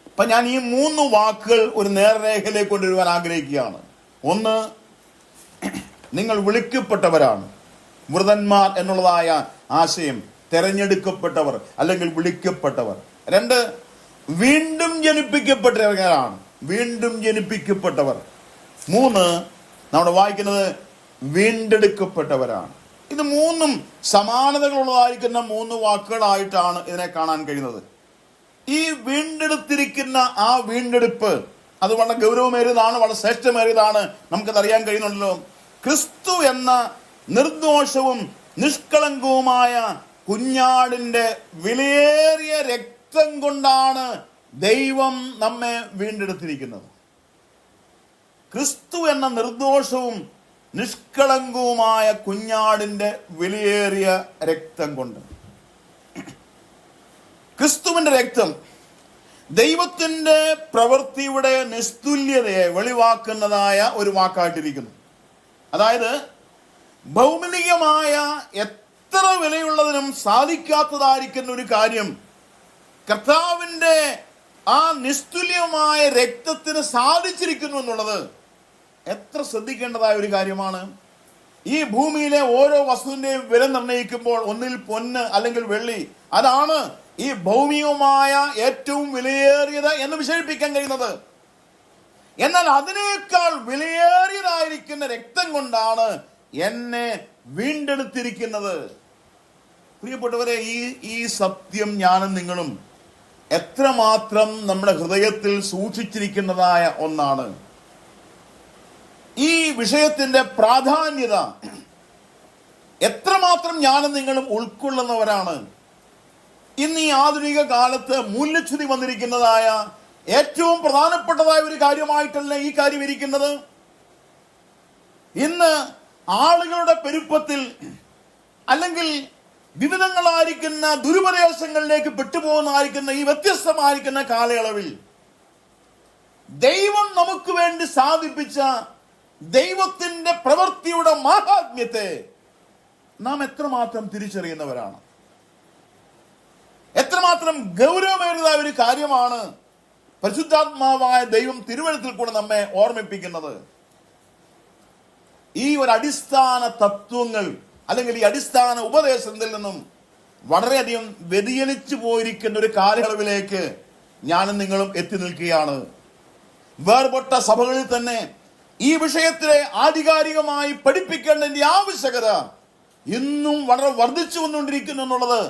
അപ്പൊ ഞാൻ ഈ 3 വാക്കുകൾ ഒരു നേർരേഖയിലേക്ക് കൊണ്ടുവരുവാൻ ആഗ്രഹിക്കുകയാണ്. ഒന്ന്, നിങ്ങൾ വിളിക്കപ്പെട്ടവരാണ്. വൃതന്മാർ എന്നുള്ളതായ ആശയം, തെരഞ്ഞെടുക്കപ്പെട്ടവർ അല്ലെങ്കിൽ വിളിക്കപ്പെട്ടവർ. രണ്ട്, വീണ്ടും ജനിപ്പിക്കപ്പെട്ടവരാണ്, വീണ്ടും ജനിപ്പിക്കപ്പെട്ടവർ. മൂന്ന്, നമ്മുടെ വായിക്കുന്നത് വീണ്ടെടുക്കപ്പെട്ടവരാണ്. ഇത് മൂന്നും സമാനതകളുള്ളതായിരിക്കുന്ന 3 വാക്കുകളായിട്ടാണ് ഇതിനെ കാണാൻ കഴിയുന്നത്. ഈ വീണ്ടെടുത്തിരിക്കുന്ന ആ വീണ്ടെടുപ്പ് അത് വളരെ ഗൗരവമേറിയതാണ്, വളരെ ശ്രേഷ്ഠമേറിയതാണ്. നമുക്കതറിയാൻ കഴിയുന്നുണ്ടല്ലോ. ക്രിസ്തു എന്ന നിർദോഷവും നിഷ്കളങ്കവുമായ കുഞ്ഞാടിന്റെ വിലയേറിയ രക്തം കൊണ്ടാണ് ദൈവം നമ്മെ വീണ്ടെടുത്തിരിക്കുന്നത്. ക്രിസ്തു എന്ന നിർദോഷവും നിഷ്കളങ്കവുമായ കുഞ്ഞാടിന്റെ വിലയേറിയ രക്തം കൊണ്ട്. ക്രിസ്തുവിന്റെ രക്തം ദൈവത്തിന്റെ പ്രവൃത്തിയുടെ നിസ്തുല്യതയെ വെളിവാക്കുന്നതായ ഒരു വാക്കായിട്ടിരിക്കുന്നു. അതായത് ഭൗമികമായ എത്ര വിലയുള്ളതിനും സാധിക്കാത്തതായിരിക്കുന്ന ഒരു കാര്യം കർത്താവിന്റെ ആ നിസ്തുല്യമായ രക്തത്തിന് സാധിച്ചിരിക്കുന്നു എന്നുള്ളത് എത്ര ശ്രദ്ധിക്കേണ്ടതായ ഒരു കാര്യമാണ്. ഈ ഭൂമിയിലെ ഓരോ വസ്തുവിന്റെയും വില നിർണ്ണയിക്കുമ്പോൾ ഒന്നിൽ പൊന്ന് അല്ലെങ്കിൽ വെള്ളി, അതാണ് ഈ ഭൗമികമായ ഏറ്റവും വിലയേറിയത് എന്ന് വിശേഷിപ്പിക്കാൻ കഴിയുന്നത്. എന്നാൽ അതിനേക്കാൾ വിലയേറിയതായിരിക്കുന്ന രക്തം കൊണ്ടാണ് എന്നെ വീണ്ടെടുത്തിരിക്കുന്നത്. പ്രിയപ്പെട്ടവരെ, ഈ സത്യം ഞാനും നിങ്ങളും എത്രമാത്രം നമ്മുടെ ഹൃദയത്തിൽ സൂക്ഷിച്ചിരിക്കുന്നതായ ഒന്നാണ്. ഈ വിഷയത്തിന്റെ പ്രാധാന്യത എത്രമാത്രം ഞാനും നിങ്ങളും ഉൾക്കൊള്ളുന്നവരാണ്. ഇന്ന് ഈ ആധുനിക കാലത്ത് മൂല്യച്യുതി വന്നിരിക്കുന്നതായ ഏറ്റവും പ്രധാനപ്പെട്ടതായ ഒരു കാര്യമായിട്ടല്ല ഈ കാര്യം ഇരിക്കുന്നത്. ഇന്ന് ആളുകളുടെ പെരുപ്പത്തിൽ അല്ലെങ്കിൽ വിവിധങ്ങളായിരിക്കുന്ന ദുരുപദേശങ്ങളിലേക്ക് പെട്ടുപോകുന്നതായിരിക്കുന്ന ഈ വ്യത്യസ്തമായിരിക്കുന്ന കാലയളവിൽ ദൈവം നമുക്ക് വേണ്ടി സാധിപ്പിച്ച ദൈവത്തിന്റെ പ്രവൃത്തിയുടെ മാഹാത്മ്യത്തെ നാം എത്രമാത്രം തിരിച്ചറിയുന്നവരാണ്. എത്രമാത്രം ഗൗരവമേറിയതായ ഒരു കാര്യമാണ് പരിശുദ്ധാത്മാവായ ദൈവം തിരുവചനത്തിൽ കൂടെ നമ്മെ ഓർമ്മിപ്പിക്കുന്നത്. ഈ ഒരു അടിസ്ഥാന തത്വങ്ങൾ അല്ലെങ്കിൽ ഈ അടിസ്ഥാന ഉപദേശത്തിൽ നിന്നും വളരെയധികം വ്യതിചലിച്ചു പോയിരിക്കുന്ന ഒരു കാലയളവിലേക്ക് ഞാനും നിങ്ങളും എത്തി നിൽക്കുകയാണ്. വേർപെട്ട സഭകളിൽ തന്നെ ഈ വിഷയത്തെ ആധികാരികമായി പഠിപ്പിക്കേണ്ടതിന്റെ ആവശ്യകത ഇന്നും വളരെ വർദ്ധിച്ചു വന്നുകൊണ്ടിരിക്കുന്നു എന്നുള്ളത്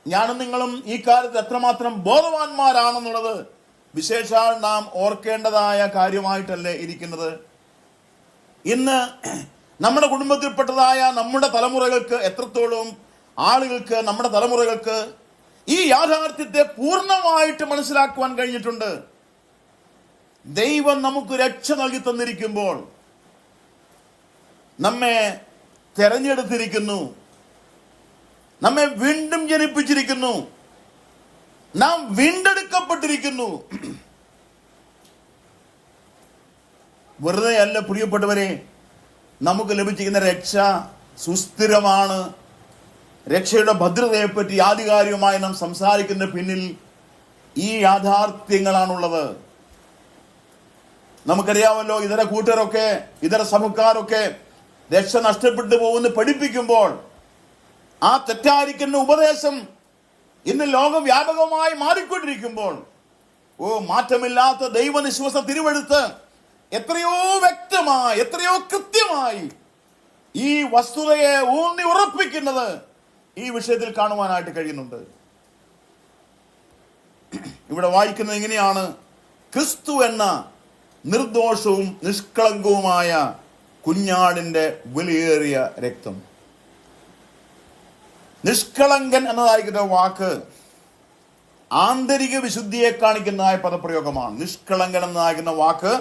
ഞാനും നിങ്ങളും ഈ കാലത്ത് എത്രമാത്രം ബോധവാന്മാരാണെന്നുള്ളത് വിശേഷാൽ നാം ഓർക്കേണ്ടതായ കാര്യമായിട്ടല്ലേ ഇരിക്കുന്നത്. ഇന്ന് നമ്മുടെ കുടുംബത്തിൽപ്പെട്ടതായ നമ്മുടെ തലമുറകൾക്ക് എത്രത്തോളം ആളുകൾക്ക്, നമ്മുടെ തലമുറകൾക്ക് ഈ യാഥാർത്ഥ്യത്തെ പൂർണ്ണമായിട്ട് മനസ്സിലാക്കുവാൻ കഴിഞ്ഞിട്ടുണ്ട്. ദൈവം നമുക്ക് രക്ഷ നൽകി തന്നിരിക്കുമ്പോൾ നമ്മെ തെരഞ്ഞെടുത്തിരിക്കുന്നു, നമ്മെ വീണ്ടും ജനിപ്പിച്ചിരിക്കുന്നു, നാം വീണ്ടെടുക്കപ്പെട്ടിരിക്കുന്നു. വെറുതെ അല്ല പ്രിയപ്പെട്ടവരെ, നമുക്ക് ലഭിച്ചിരിക്കുന്ന രക്ഷ സുസ്ഥിരമാണ്. രക്ഷയുടെ ഭദ്രതയെപ്പറ്റി ആധികാരികമായി നാം സംസാരിക്കുന്ന പിന്നിൽ ഈ യാഥാർത്ഥ്യങ്ങളാണുള്ളത്. നമുക്കറിയാമല്ലോ, ഇതര കൂട്ടരൊക്കെ, ഇതര സഭക്കാരൊക്കെ രക്ഷ നഷ്ടപ്പെട്ടു പോകുന്ന പഠിപ്പിക്കുമ്പോൾ ആ തെറ്റായിരിക്കുന്ന ഉപദേശം ഇന്ന് ലോകവ്യാപകമായി മാറിക്കൊണ്ടിരിക്കുമ്പോൾ മാറ്റമില്ലാത്ത ദൈവനിശ്വാസ തിരുവെഴുത്ത് എത്രയോ വ്യക്തമായി, എത്രയോ കൃത്യമായി ഈ വസ്തുതയെ ഊന്നി ഉറപ്പിക്കുന്നത് ഈ വിഷയത്തിൽ കാണുവാനായിട്ട് കഴിയുന്നുണ്ട്. ഇവിടെ വായിക്കുന്നത് ഇങ്ങനെയാണ്: ക്രിസ്തു എന്ന നിർദോഷവും നിഷ്കളങ്കവുമായ കുഞ്ഞാടിന്റെ വിലയേറിയ രക്തം. നിഷ്കളങ്കൻ എന്നതായിരിക്കുന്ന വാക്ക് ആന്തരിക വിശുദ്ധിയെ കാണിക്കുന്നതായ പദപ്രയോഗമാണ്. നിഷ്കളങ്കൻ എന്നതായിരിക്കുന്ന വാക്ക്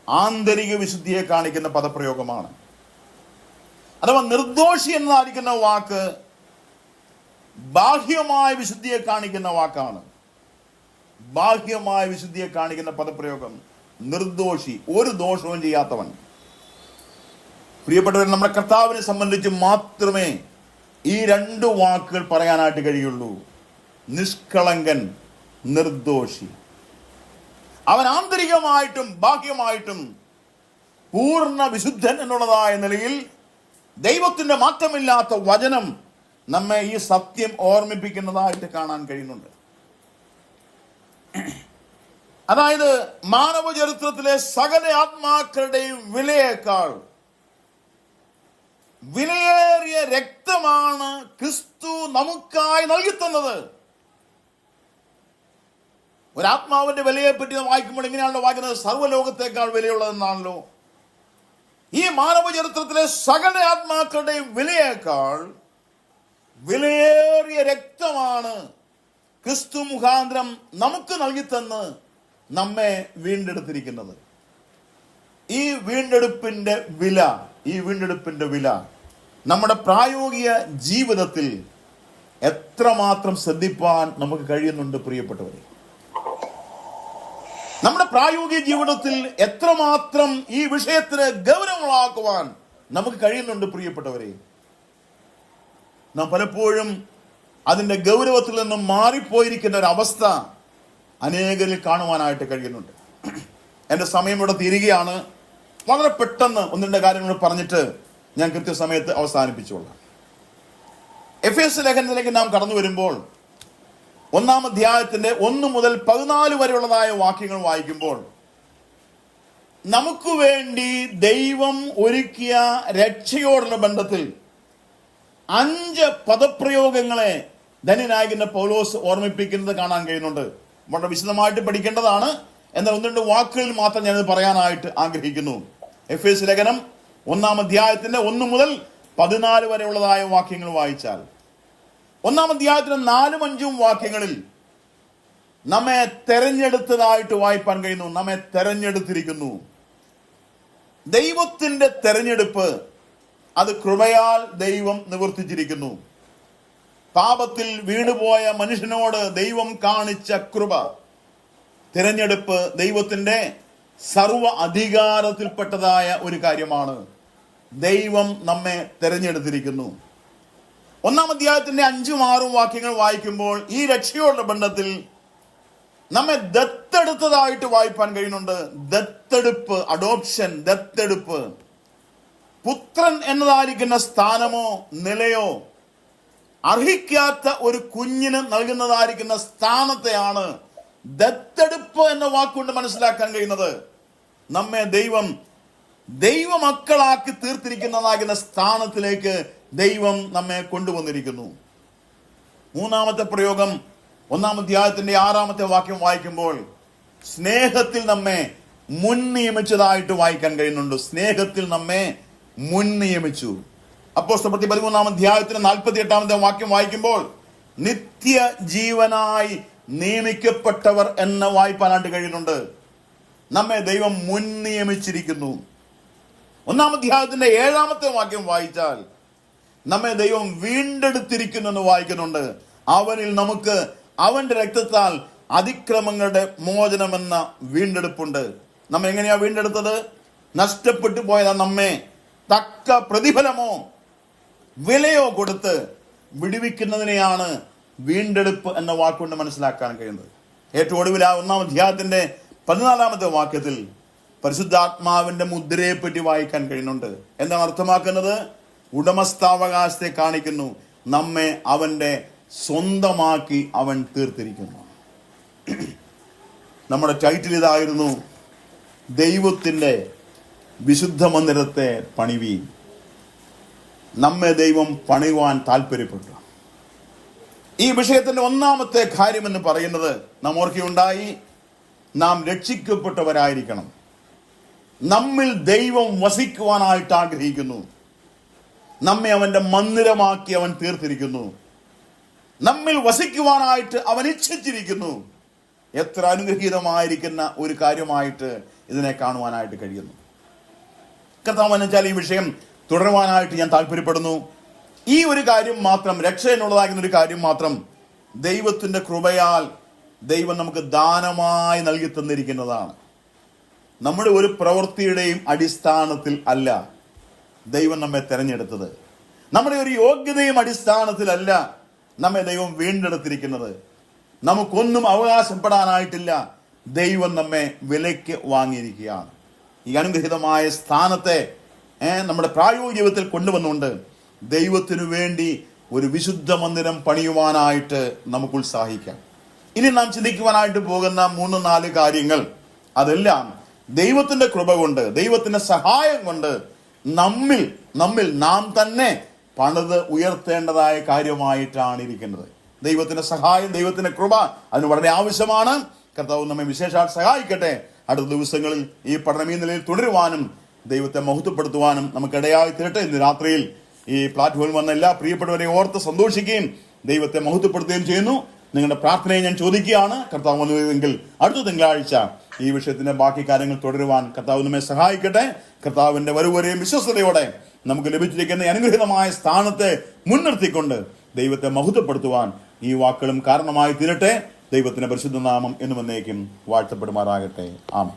ആന്തരിക വിശുദ്ധിയെ കാണിക്കുന്ന പദപ്രയോഗമാണ്. അഥവാ നിർദോഷി എന്നതായിരിക്കുന്ന വാക്ക് ബാഹ്യമായ വിശുദ്ധിയെ കാണിക്കുന്ന വാക്കാണ്. ബാഹ്യമായ വിശുദ്ധിയെ കാണിക്കുന്ന പദപ്രയോഗം നിർദോഷി, ഒരു ദോഷവും ചെയ്യാത്തവൻ. പ്രിയപ്പെട്ടവർ, നമ്മുടെ കർത്താവിനെ സംബന്ധിച്ച് മാത്രമേ ഈ രണ്ട് വാക്കുകൾ പറയാനായിട്ട് കഴിയുള്ളൂ: നിഷ്കളങ്കൻ, നിർദോഷി. അവൻ ആന്തരികമായിട്ടും ബാഹ്യമായിട്ടും പൂർണ്ണ വിശുദ്ധൻ എന്നുള്ളതായ നിലയിൽ ദൈവത്തിന്റെ മാറ്റമില്ലാത്ത വചനം നമ്മെ ഈ സത്യം ഓർമ്മിപ്പിക്കുന്നതായിട്ട് കാണാൻ കഴിയുന്നുണ്ട്. അതായത് മാനവ ചരിത്രത്തിലെ സകല ആത്മാക്കളുടെയും വിലയേക്കാൾ വിലയേറിയ രക്തമാണ് ക്രിസ്തു നമുക്കായി നൽകിത്തന്നത്. ഒരാത്മാവിന്റെ വിലയെപ്പറ്റി വായിക്കുമ്പോൾ ഇങ്ങനെയാണല്ലോ വായിക്കുന്നത്: സർവ്വലോകത്തേക്കാൾ വിലയുള്ളതെന്നാണല്ലോ. ഈ മാനവ ചരിത്രത്തിലെ സകല ആത്മാക്കളുടെയും വിലയേക്കാൾ വിലയേറിയ രക്തമാണ് ക്രിസ്തു മുഖാന്തരം നമുക്ക് നൽകിത്തന്ന് നമ്മെ വീണ്ടെടുത്തിരിക്കുന്നത്. ഈ വീണ്ടെടുപ്പിന്റെ വില നമ്മുടെ പ്രായോഗിക ജീവിതത്തിൽ എത്രമാത്രം ശ്രദ്ധിപ്പാൻ നമുക്ക് കഴിയുന്നുണ്ട് പ്രിയപ്പെട്ടവരെ? നമ്മുടെ പ്രായോഗിക ജീവിതത്തിൽ എത്രമാത്രം ഈ വിഷയത്തിന് ഗൗരവമാക്കുവാൻ നമുക്ക് കഴിയുന്നുണ്ട് പ്രിയപ്പെട്ടവരെ? നാം പലപ്പോഴും അതിന്റെ ഗൗരവത്തിൽ നിന്നും മാറിപ്പോയിരിക്കുന്ന ഒരു അവസ്ഥ അനേകരിൽ കാണുവാനായിട്ട് കഴിയുന്നുണ്ട്. എൻ്റെ സമയം ഇവിടെ തീരുകയാണ്. വളരെ പെട്ടെന്ന് ഒന്ന് രണ്ട് കാര്യങ്ങൾ പറഞ്ഞിട്ട് ഞാൻ കൃത്യസമയത്ത് അവസാനിപ്പിച്ചുകൊള്ളാം. എഫേസ്യ ലേഖനത്തിലേക്ക് നാം കടന്നു വരുമ്പോൾ 1-ാം അധ്യായത്തിന്റെ 1 മുതൽ 14 വരെയുള്ളതായ വാക്യങ്ങൾ വായിക്കുമ്പോൾ നമുക്ക് വേണ്ടി ദൈവം ഒരുക്കിയ രക്ഷയോടുള്ള ബന്ധത്തിൽ 5 പദപ്രയോഗങ്ങളെ ധന്യനായകന്റെ പൗലോസ് ഓർമ്മിപ്പിക്കുന്നത് കാണാൻ കഴിയുന്നുണ്ട്. വളരെ വിശദമായിട്ട് പഠിക്കേണ്ടതാണ്. എന്നാൽ 1-2 വാക്കുകളിൽ മാത്രം ഞാനത് പറയാനായിട്ട് ആഗ്രഹിക്കുന്നു. എഫേസ്യ ലേഖനം 1-ാം അധ്യായത്തിന്റെ 1 മുതൽ 14 വരെയുള്ളതായ വാക്യങ്ങൾ വായിച്ചാൽ 1-ാം അധ്യായത്തിന്റെ 4-5 വാക്യങ്ങളിൽ നമ്മെ തെരഞ്ഞെടുത്തതായിട്ട് വായിപ്പാൻ കഴിയുന്നു. നമ്മെ തെരഞ്ഞെടുത്തിരിക്കുന്നു. ദൈവത്തിന്റെ തെരഞ്ഞെടുപ്പ് അത് കൃപയാൽ ദൈവം നിവർത്തിച്ചിരിക്കുന്നു. പാപത്തിൽ വീണുപോയ മനുഷ്യനോട് ദൈവം കാണിച്ച കൃപ, തിരഞ്ഞെടുപ്പ് ദൈവത്തിന്റെ സർവ അധികാരത്തിൽപ്പെട്ടതായ ഒരു കാര്യമാണ്. ദൈവം നമ്മെ തെരഞ്ഞെടുത്തിരിക്കുന്നു. 1-ാം അധ്യായത്തിന്റെ 5-6 വാക്യങ്ങൾ വായിക്കുമ്പോൾ ഈ രക്ഷയോടുള്ള ബന്ധത്തിൽ നമ്മെ ദത്തെടുത്തതായിട്ട് വായിപ്പാൻ കഴിയുന്നുണ്ട്. ദത്തെടുപ്പ്, അഡോപ്ഷൻ, ദത്തെടുപ്പ്. പുത്രൻ എന്നതായിരിക്കുന്ന സ്ഥാനമോ നിലയോ അർഹിക്കാത്ത ഒരു കുഞ്ഞിന് നൽകുന്നതായിരിക്കുന്ന സ്ഥാനത്തെയാണ് ദത്തെടുപ്പ് എന്ന വാക്കുകൊണ്ട് മനസ്സിലാക്കാൻ കഴിയുന്നത്. നമ്മെ ദൈവമക്കളാക്കി തീർത്തിരിക്കുന്നതാകുന്ന സ്ഥാനത്തിലേക്ക് ദൈവം നമ്മെ കൊണ്ടുവന്നിരിക്കുന്നു. 3-ാമത്തെ പ്രയോഗം 1-ാം അധ്യായത്തിന്റെ 6-ാമത്തെ വാക്യം വായിക്കുമ്പോൾ സ്നേഹത്തിൽ നമ്മെ മുൻ നിയമിച്ചതായിട്ട് വായിക്കാൻ കഴിയുന്നുണ്ട്. സ്നേഹത്തിൽ നമ്മെ മുൻ നിയമിച്ചു. അപ്പോസ്തലപ്രവൃത്തി 13-ാം അധ്യായത്തിന് 48-ാമത്തെ വാക്യം വായിക്കുമ്പോൾ നിത്യ ജീവനായി നിയമിക്കപ്പെട്ടവർ എന്ന് വായിപ്പാനായിട്ട് കഴിയുന്നുണ്ട്. നമ്മെ ദൈവം മുൻ നിയമിച്ചിരിക്കുന്നു. 1-ാം അധ്യായത്തിന്റെ 7-ാമത്തെ വാക്യം വായിച്ചാൽ നമ്മെ ദൈവം വീണ്ടെടുത്തിരിക്കുന്നു എന്ന് വായിക്കുന്നുണ്ട്. അവനിൽ നമുക്ക് അവന്റെ രക്തത്താൽ അതിക്രമങ്ങളുടെ മോചനമെന്ന വീണ്ടെടുപ്പുണ്ട്. നമ്മെ എങ്ങനെയാ വീണ്ടെടുത്തത്? നഷ്ടപ്പെട്ടു പോയതാ നമ്മെ തക്ക പ്രതിഫലമോ വിലയോ കൊടുത്ത് വിടുവിക്കുന്നതിനെയാണ് വീണ്ടെടുപ്പ് എന്ന വാക്കുകൊണ്ട് മനസ്സിലാക്കാൻ കഴിയുന്നത്. ഏറ്റവും ഒടുവിൽ 1-ാം അധ്യായത്തിന്റെ 14-ാമത്തെ വാക്യത്തിൽ പരിശുദ്ധാത്മാവിന്റെ മുദ്രയെ പറ്റി വായിക്കാൻ കഴിയുന്നുണ്ട്. എന്താണ് അർത്ഥമാക്കുന്നത്? ഉടമസ്ഥാവകാശത്തെ കാണിക്കുന്നു. നമ്മെ അവന്റെ സ്വന്തമാക്കി അവൻ തീർത്തിരിക്കുന്നു. നമ്മുടെ ടൈറ്റിൽ ഇതായിരുന്നു: ദൈവത്തിന്റെ വിശുദ്ധ മന്ദിരത്തെ പണിവീൻ. നമ്മെ ദൈവം പണിയുവാൻ താല്പര്യപ്പെട്ടു. ഈ വിഷയത്തിന്റെ ഒന്നാമത്തെ കാര്യം എന്ന് പറയുന്നത് നാം ഓർക്കുകയുണ്ടായി, നാം രക്ഷിക്കപ്പെട്ടവരായിരിക്കണം. നമ്മിൽ ദൈവം വസിക്കുവാനായിട്ട് ആഗ്രഹിക്കുന്നു. നമ്മെ അവന്റെ മന്ദിരമാക്കി അവൻ തീർത്തിരിക്കുന്നു. നമ്മിൽ വസിക്കുവാനായിട്ട് അവൻ ഇച്ഛിച്ചിരിക്കുന്നു. എത്ര അനുഗ്രഹീതമായിരിക്കുന്ന ഒരു കാര്യമായിട്ട് ഇതിനെ കാണുവാനായിട്ട് കഴിയുന്നു. കർത്താവ് എന്നുവെച്ചാൽ ഈ വിഷയം തുടരുവാനായിട്ട് ഞാൻ താല്പര്യപ്പെടുന്നു. ഈ ഒരു കാര്യം മാത്രം, രക്ഷ എന്നുള്ളതാകുന്ന ഒരു കാര്യം മാത്രം ദൈവത്തിന്റെ കൃപയാൽ ദൈവം നമുക്ക് ദാനമായി നൽകി തന്നിരിക്കുന്നതാണ്. നമ്മുടെ ഒരു പ്രവൃത്തിയുടെയും അടിസ്ഥാനത്തിൽ അല്ല ദൈവം നമ്മെ തെരഞ്ഞെടുത്തത്. നമ്മുടെ ഒരു യോഗ്യതയും അടിസ്ഥാനത്തിലല്ല നമ്മെ ദൈവം വീണ്ടെടുത്തിരിക്കുന്നത്. നമുക്കൊന്നും അവകാശപ്പെടാനായിട്ടില്ല. ദൈവം നമ്മെ വിലയ്ക്ക് വാങ്ങിയിരിക്കുകയാണ്. ഈ അനുഗ്രഹീതമായ സ്ഥാനത്തെ നമ്മുടെ പ്രായോഗിക ജീവിതത്തിൽ കൊണ്ടുവന്നുകൊണ്ട് ദൈവത്തിനു വേണ്ടി ഒരു വിശുദ്ധ മന്ദിരം പണിയുവാനായിട്ട് നമുക്ക് ഉത്സാഹിക്കാം. ഇനി നാം ചിന്തിക്കുവാനായിട്ട് പോകുന്ന 3-4 കാര്യങ്ങൾ, അതെല്ലാം ദൈവത്തിന്റെ കൃപ കൊണ്ട്, ദൈവത്തിന്റെ സഹായം കൊണ്ട് നമ്മിൽ നാം തന്നെ പണിത് ഉയർത്തേണ്ടതായ കാര്യമായിട്ടാണ് ഇരിക്കുന്നത്. ദൈവത്തിന്റെ സഹായം, ദൈവത്തിന്റെ കൃപ അതിന് വളരെ ആവശ്യമാണ്. കർത്താവ് നമ്മെ വിശേഷാൽ സഹായിക്കട്ടെ. അടുത്ത ദിവസങ്ങളിൽ ഈ പഠനം ഈ നിലയിൽ തുടരുവാനും ദൈവത്തെ മഹത്വപ്പെടുത്തുവാനും നമുക്കിടയായി തീരട്ടെ. ഇന്ന് രാത്രിയിൽ ഈ പ്ലാറ്റ്ഫോമിൽ വന്ന എല്ലാ പ്രിയപ്പെട്ടവരെ ഓർത്ത് സന്തോഷിക്കുകയും ദൈവത്തെ മഹത്വപ്പെടുത്തുകയും ചെയ്യുന്നു. നിങ്ങളുടെ പ്രാർത്ഥനയെ ഞാൻ ചോദിക്കുകയാണ്. കർത്താവ് വന്നുവെങ്കിൽ അടുത്ത തിങ്കളാഴ്ച ഈ വിഷയത്തിന്റെ ബാക്കി കാര്യങ്ങൾ തുടരുവാൻ കർത്താവ് നമ്മെ സഹായിക്കട്ടെ. കർത്താവിന്റെ വരവരെയും വിശ്വസ്തയോടെ നമുക്ക് ലഭിച്ചിരിക്കുന്ന അനുഗ്രഹീതമായ സ്ഥാനത്തെ മുൻനിർത്തിക്കൊണ്ട് ദൈവത്തെ മഹത്വപ്പെടുത്തുവാൻ ഈ വാക്കുകളും കാരണമായി തീരട്ടെ. ദൈവത്തിന്റെ പരിശുദ്ധ നാമം എന്നും എന്നേക്കും വാഴ്ത്തപ്പെടുമാറാകട്ടെ. ആമേൻ.